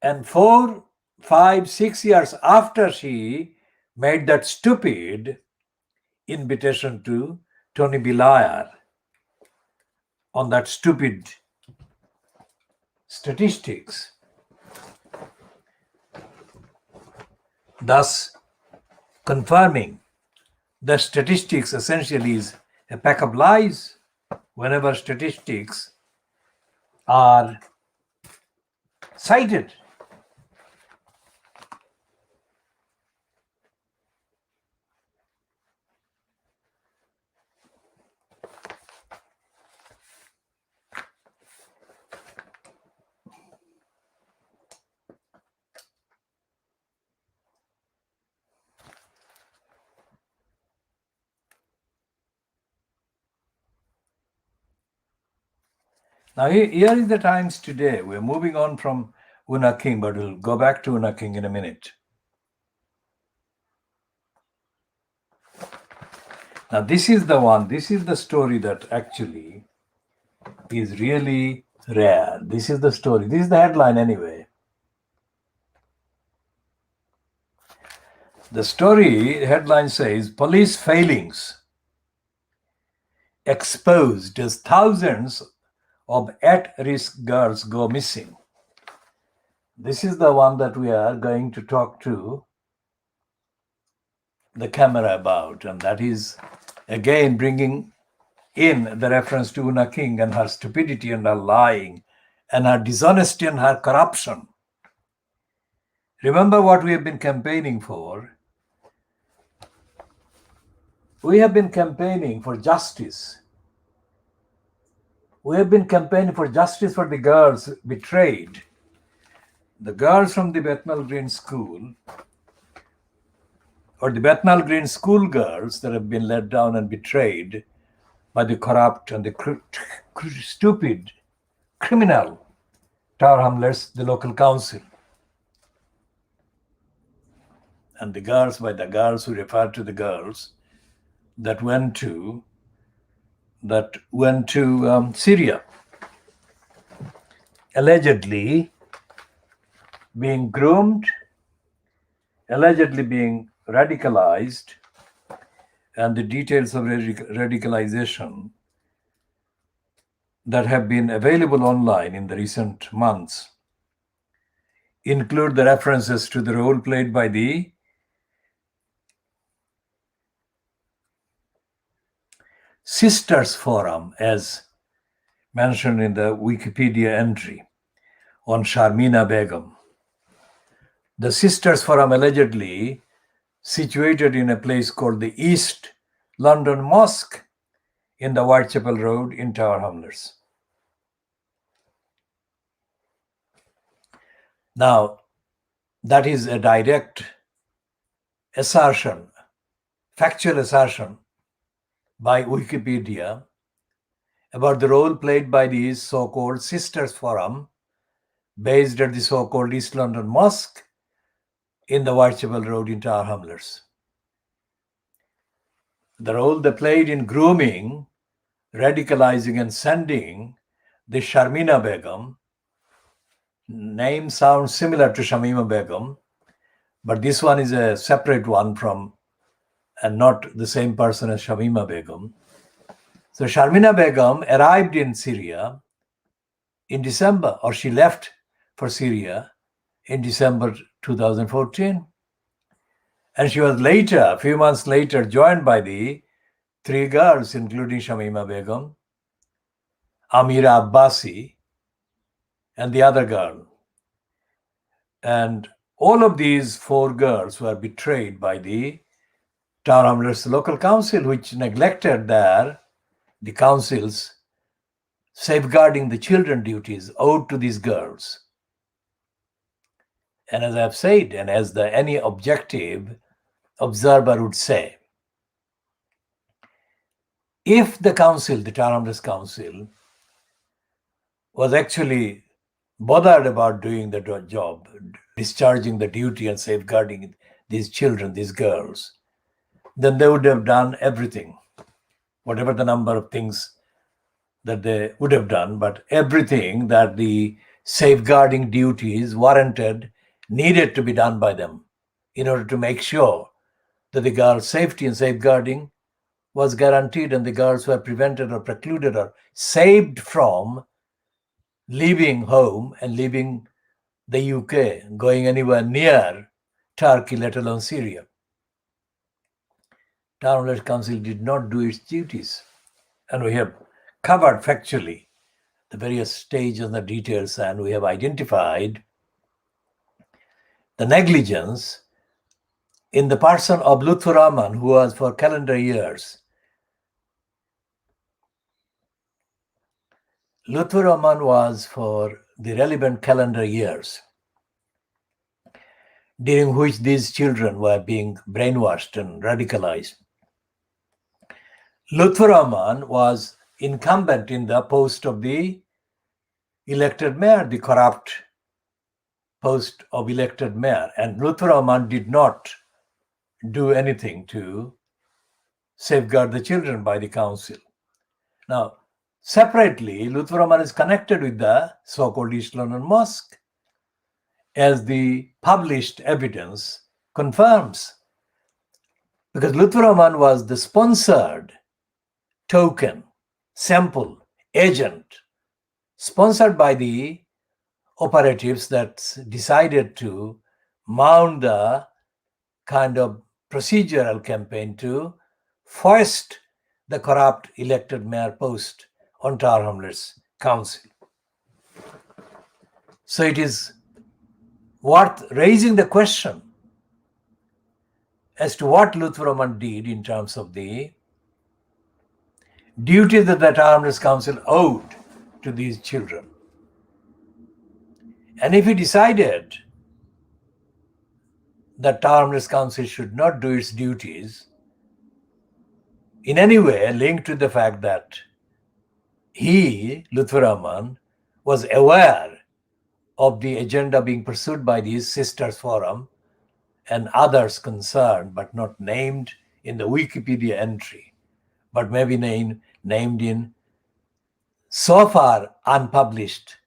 And 4, 5, 6 years after she made that stupid invitation to Tony Blair on that stupid statistics, thus confirming that statistics essentially is a pack of lies. Whenever statistics are cited, now here is the times today. We're moving on from Una King, but we'll go back to Una King in a minute. Now this is the story that actually is really rare. This is the story. This is the headline anyway. The story headline says, police failings exposed as thousands of at-risk girls go missing. This is the one that we are going to talk to the camera about, and that is again bringing in the reference to Una King and her stupidity and her lying and her dishonesty and her corruption. Remember what we have been campaigning for. We have been campaigning for justice. We have been campaigning for justice for the girls betrayed. The girls from the Bethnal Green School, or the Bethnal Green School girls that have been let down and betrayed by the corrupt and the stupid, criminal Tower Hamlets, the local council. And the girls, by the girls who refer to the girls that went to Syria, allegedly being groomed, allegedly being radicalized, and the details of radicalization that have been available online in the recent months include the references to the role played by the Sisters Forum, as mentioned in the Wikipedia entry on Sharmina Begum. The Sisters Forum allegedly situated in a place called the East London Mosque in the Whitechapel Road in Tower Hamlets. Now, that is a direct assertion, factual assertion by Wikipedia about the role played by these so-called Sisters Forum based at the so-called East London Mosque in the Whitechapel Road in Tower Hamlets. The role they played in grooming, radicalizing and sending the Sharmina Begum, name sounds similar to Shamima Begum, but this one is a separate one from and not the same person as Shamima Begum. So Sharmina Begum arrived in Syria in December, or she left for Syria in December 2014. And she was later, a few months later, joined by the three girls, including Shamima Begum, Amira Abbasi, and the other girl. And all of these four girls were betrayed by the Tower Hamlets local council, which neglected the council's safeguarding the children duties owed to these girls. And as I've said, and as any objective observer would say, if the council, the Tower Hamlets council, was actually bothered about doing the job, discharging the duty and safeguarding these children, these girls, then they would have done everything, whatever the number of things that they would have done, but everything that the safeguarding duties warranted needed to be done by them in order to make sure that the girls' safety and safeguarding was guaranteed and the girls were prevented or precluded or saved from leaving home and leaving the UK, going anywhere near Turkey, let alone Syria. Tower Hamlets Council did not do its duties. And we have covered factually the various stages and the details, and we have identified the negligence in the person of Lutfur Rahman, who was for calendar years. Lutfur Rahman was for the relevant calendar years, during which these children were being brainwashed and radicalized. Lutfur Rahman was incumbent in the post of the elected mayor, the corrupt post of elected mayor, and Lutfur Rahman did not do anything to safeguard the children by the council. Now, separately, Lutfur Rahman is connected with the so-called East London Mosque, as the published evidence confirms. Because Lutfur Rahman was the sponsored token, sample, agent, sponsored by the operatives that decided to mount the kind of procedural campaign to foist the corrupt elected mayor post on Tower Hamlets Council. So it is worth raising the question as to what Lutfur Rahman did in terms of the duties that the Tower Hamlets Council owed to these children. And if he decided that Tower Hamlets Council should not do its duties in any way linked to the fact that he, Lutfur Rahman, was aware of the agenda being pursued by the Sisters Forum and others concerned, but not named in the Wikipedia entry, but maybe named in so far unpublished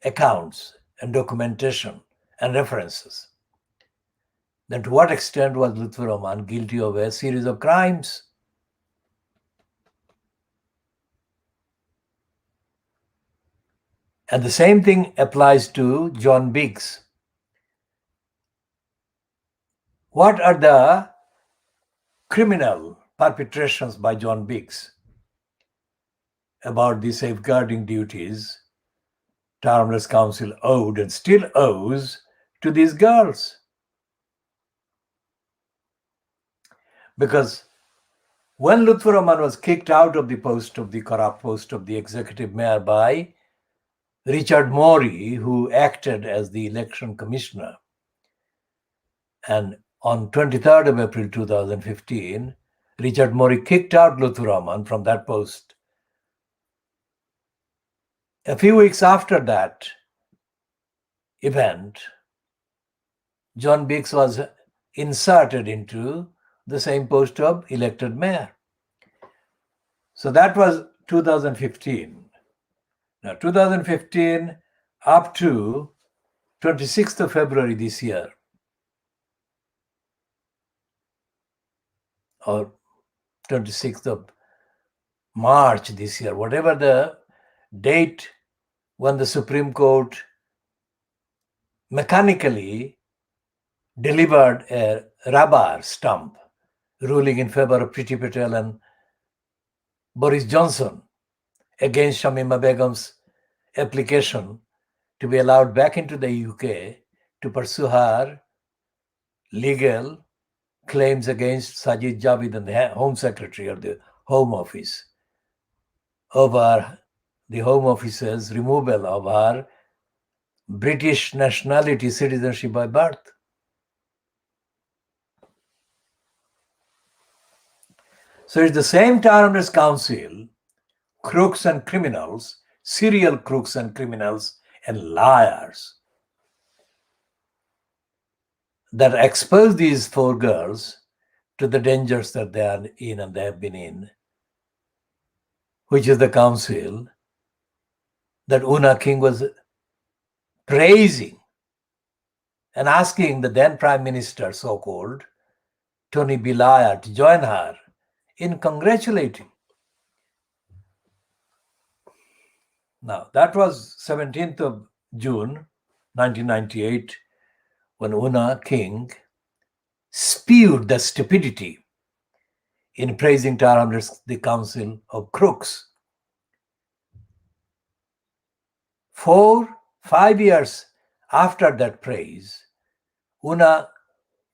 accounts and documentation and references. Then to what extent was Lutfur Rahman guilty of a series of crimes? And the same thing applies to John Biggs. What are the criminal perpetrations by John Biggs about the safeguarding duties Tower Hamlets Council owed and still owes to these girls? Because when Lutfur Rahman was kicked out of the corrupt post of the executive mayor by Richard Morey, who acted as the election commissioner, and on 23rd of April 2015, Richard Morey kicked out Lutfur Rahman from that post. A few weeks after that event, John Biggs was inserted into the same post of elected mayor. So that was 2015. Now, 2015 up to 26th of February this year, or 26th of March this year, whatever the date when the Supreme Court mechanically delivered a rubber stamp ruling in favor of Priti Patel and Boris Johnson against Shamima Begum's application to be allowed back into the UK to pursue her legal claims against Sajid Javid and the Home Secretary of the Home Office over the Home Office's removal of her British nationality, citizenship by birth. So it's the same Tower Hamlets Council, crooks and criminals, serial crooks and criminals and liars, that expose these four girls to the dangers that they are in and they have been in, which is the council that Una King was praising and asking the then Prime Minister, so-called, Tony Blair, to join her in congratulating. Now, that was 17th of June, 1998, when Una King spewed the stupidity in praising Tower Hamlets, the Council of Crooks. 5 years after that praise, Una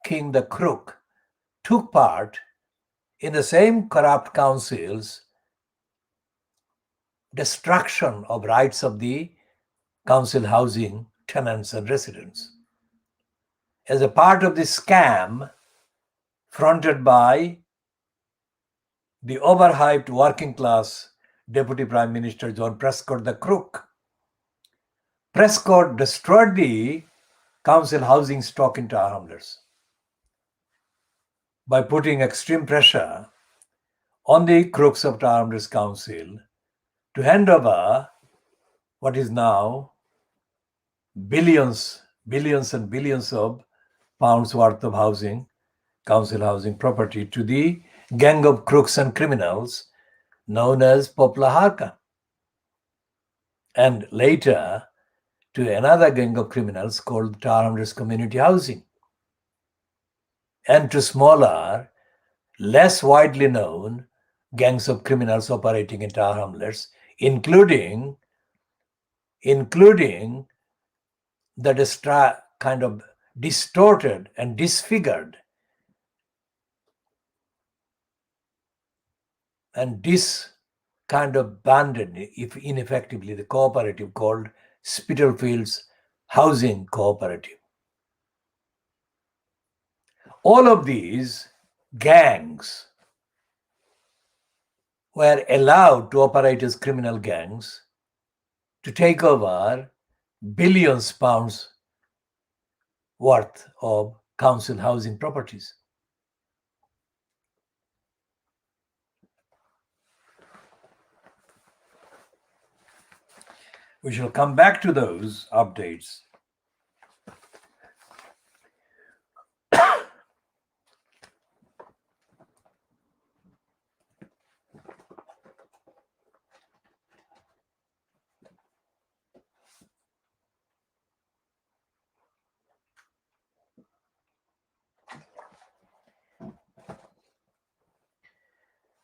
King the crook took part in the same corrupt council's destruction of rights of the council housing tenants and residents. As a part of this scam fronted by the overhyped working class Deputy Prime Minister John Prescott the crook, Prescott destroyed the council housing stock in Tower Hamlets by putting extreme pressure on the crooks of Tower Hamlets Council to hand over what is now billions and billions of pounds worth of housing council housing property to the gang of crooks and criminals known as Popla Harka, and later to another gang of criminals called Tar Hamlets Community Housing, and to smaller, less widely known gangs of criminals operating in Tar Hamlets, including the kind of distorted and disfigured and kind of abandoned, if ineffectively, the cooperative called Spitalfields Housing Cooperative. All of these gangs were allowed to operate as criminal gangs to take over billions pounds worth of council housing properties. We shall come back to those updates.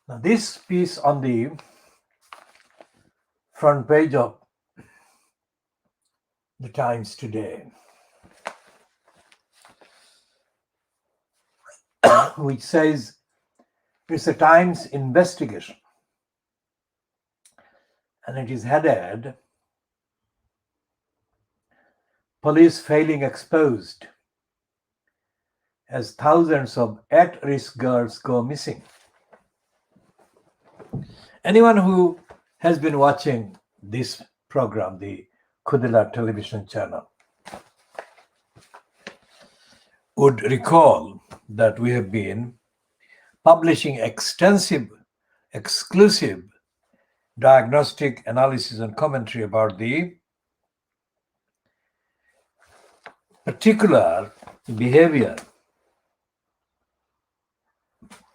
Now, this piece on the front page of the Times today, which says it's a Times investigation, and it is headed "Police Failing Exposed" as thousands of at-risk girls go missing. Anyone who has been watching this program, the KhoodeelaarTV television channel, would recall that we have been publishing extensive, exclusive diagnostic analysis and commentary about the particular behavior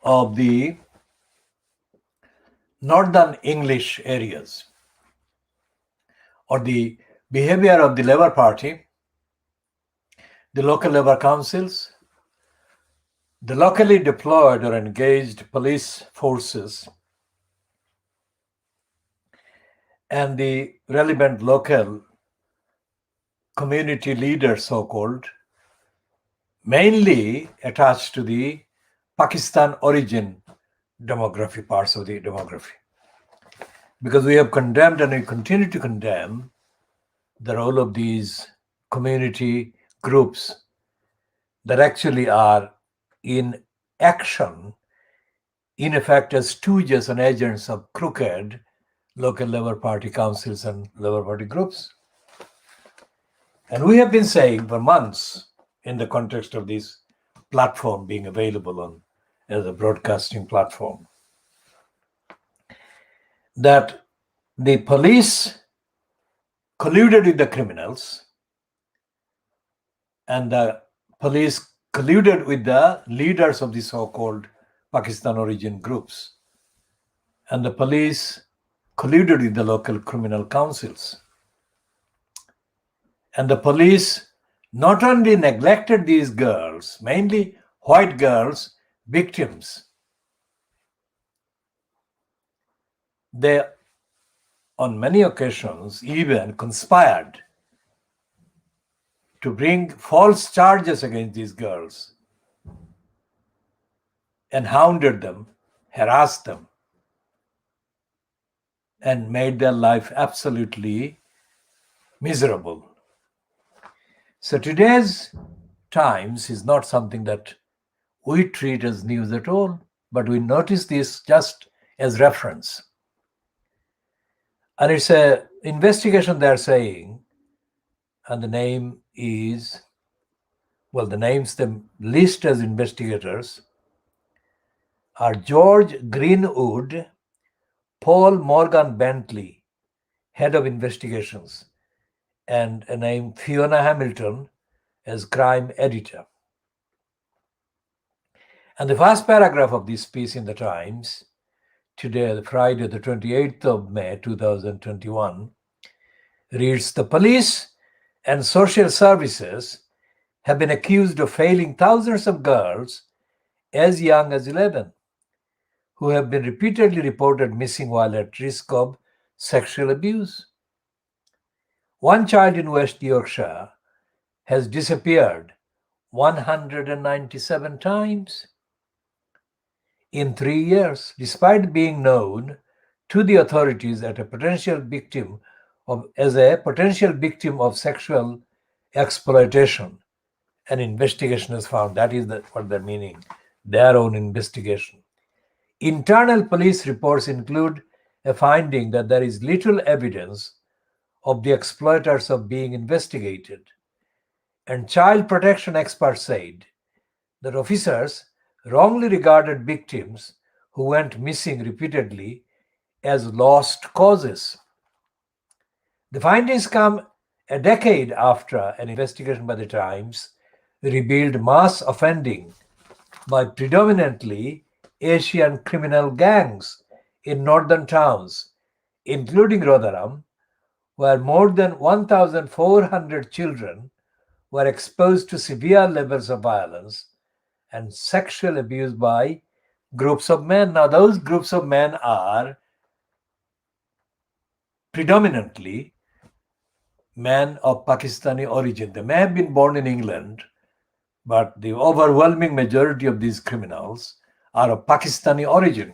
of the northern English areas, or the behavior of the Labour Party, the local Labour councils, the locally deployed or engaged police forces, and the relevant local community leaders, so-called, mainly attached to the Pakistan origin demography, parts of the demography. Because we have condemned and we continue to condemn the role of these community groups that actually are in action, in effect, as stooges and agents of crooked local Labour Party councils and Labour Party groups. And we have been saying for months, in the context of this platform being available on as a broadcasting platform, that the police colluded with the criminals, and the police colluded with the leaders of the so-called Pakistan origin groups, and the police colluded with the local criminal councils. And the police not only neglected these girls, mainly white girls, victims, they on many occasions even conspired to bring false charges against these girls and hounded them, harassed them, and made their life absolutely miserable. So today's Times is not something that we treat as news at all, but we notice this just as reference. And it's an investigation they're saying, and the name is, well, the names they list as investigators are George Greenwood, Paul Morgan Bentley, head of investigations, and a name Fiona Hamilton as crime editor. And the first paragraph of this piece in the Times, today, Friday, the 28th of May, 2021, reads, "The police and social services have been accused of failing thousands of girls as young as 11 who have been repeatedly reported missing while at risk of sexual abuse. One child in West Yorkshire has disappeared 197 times in 3 years, despite being known to the authorities as a potential victim of sexual exploitation. An investigation has found that is what they're meaning, their own investigation. Internal police reports include a finding that there is little evidence of the exploiters of being investigated. And child protection experts said that officers wrongly regarded victims who went missing repeatedly as lost causes. The findings come a decade after an investigation by the Times revealed mass offending by predominantly Asian criminal gangs in northern towns, including Rotherham, where more than 1,400 children were exposed to severe levels of violence and sexual abuse by groups of men. Now, those groups of men are predominantly men of Pakistani origin. They may have been born in England, but the overwhelming majority of these criminals are of Pakistani origin.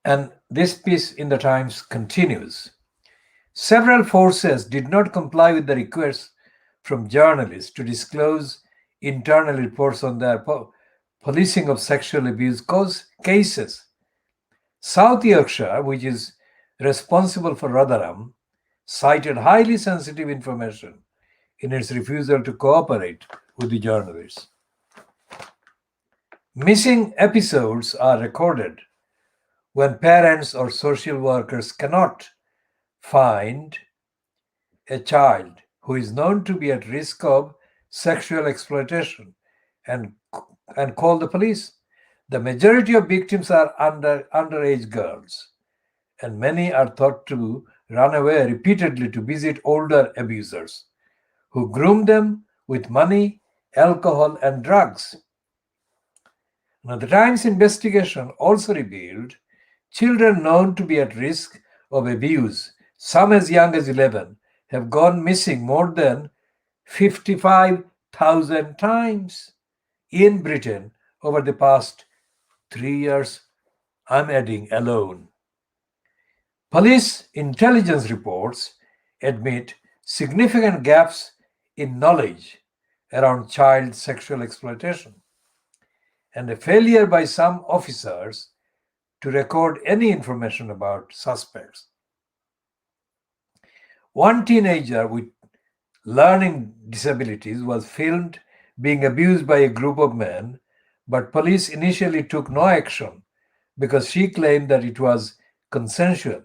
And this piece in the Times continues. Several forces did not comply with the request from journalists to disclose internal reports on their policing of sexual abuse cases. South Yorkshire, which is responsible for Rotherham, cited highly sensitive information in its refusal to cooperate with the journalists. Missing episodes are recorded when parents or social workers cannot find a child who is known to be at risk of sexual exploitation and call the police. The majority of victims are underage girls, and many are thought to run away repeatedly to visit older abusers who groom them with money, alcohol, and drugs. Now, the Times investigation also revealed children known to be at risk of abuse, some as young as 11, have gone missing more than 55,000 times in Britain over the past 3 years, I'm adding, alone. Police intelligence reports admit significant gaps in knowledge around child sexual exploitation and a failure by some officers to record any information about suspects. One teenager with learning disabilities was filmed being abused by a group of men, but police initially took no action because she claimed that it was consensual.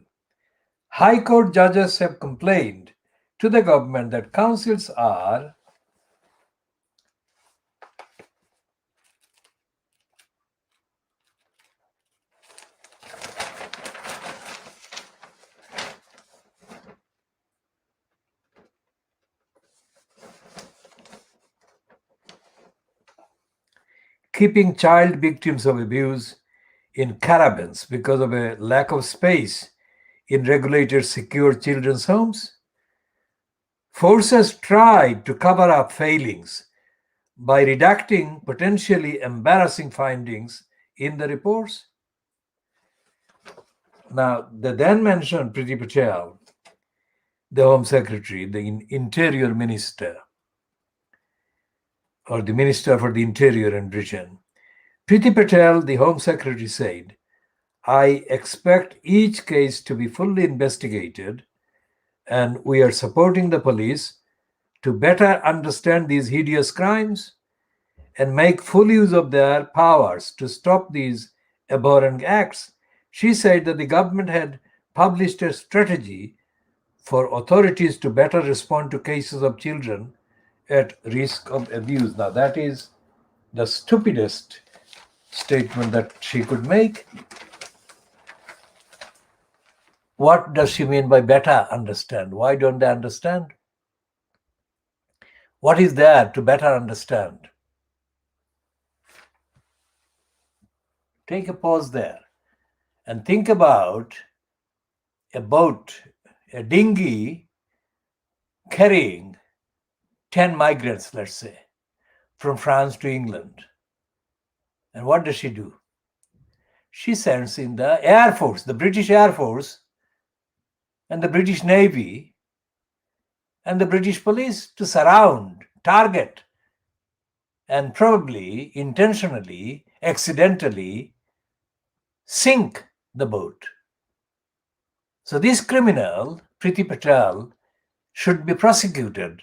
High Court judges have complained to the government that councils are keeping child victims of abuse in caravans because of a lack of space in regulated secure children's homes. Forces tried to cover up failings by redacting potentially embarrassing findings in the reports. Now, they then mentioned Priti Patel, the Home Secretary, the Interior Minister, or the Minister for the Interior in Britain. Priti Patel, the Home Secretary, said, "I expect each case to be fully investigated, and we are supporting the police to better understand these hideous crimes and make full use of their powers to stop these abhorrent acts." She said that the government had published a strategy for authorities to better respond to cases of children at risk of abuse. Now, that is the stupidest statement that she could make. What does she mean by better understand? Why don't they understand? What is there to better understand? Take a pause there and think about a boat, a dinghy carrying 10 migrants, let's say, from France to England. And what does she do? She sends in the Air Force, the British Air Force, and the British Navy, and the British police to surround, target, and probably intentionally, accidentally sink the boat. So this criminal, Priti Patel, should be prosecuted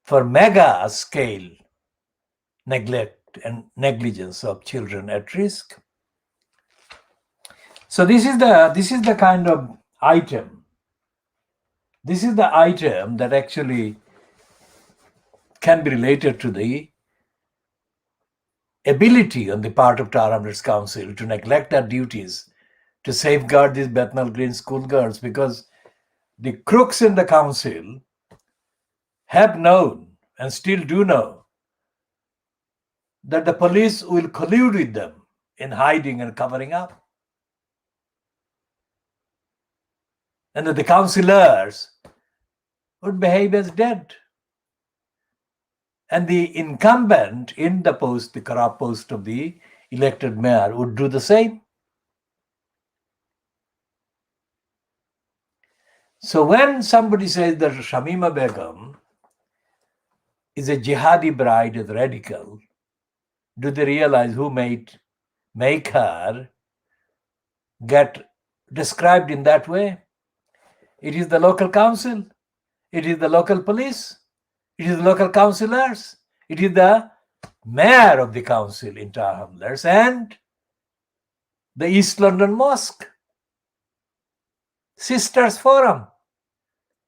for mega scale neglect and negligence of children at risk. So this is the kind of item. This is the item that actually can be related to the ability on the part of Tower Hamlets Council to neglect their duties to safeguard these Bethnal Green schoolgirls, because the crooks in the council have known and still do know that the police will collude with them in hiding and covering up. And that the councillors would behave as dead. And the incumbent in the post, the corrupt post of the elected mayor, would do the same. So when somebody says that Shamima Begum is a jihadi bride, is radical, do they realize who make her get described in that way? It is the local council, it is the local police, it is the local councillors, it is the mayor of the council in Tower Hamlets and the East London Mosque, Sisters Forum.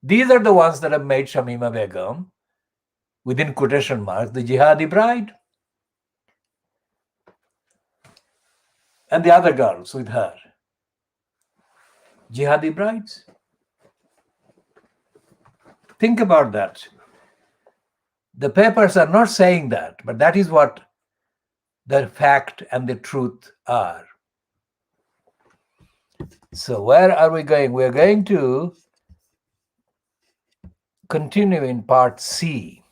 These are the ones that have made Shamima Begum, within quotation marks, the jihadi bride. And the other girls with her, jihadi brides. Think about that. The papers are not saying that, but that is what the fact and the truth are. So where are we going? We are going to continue in part C.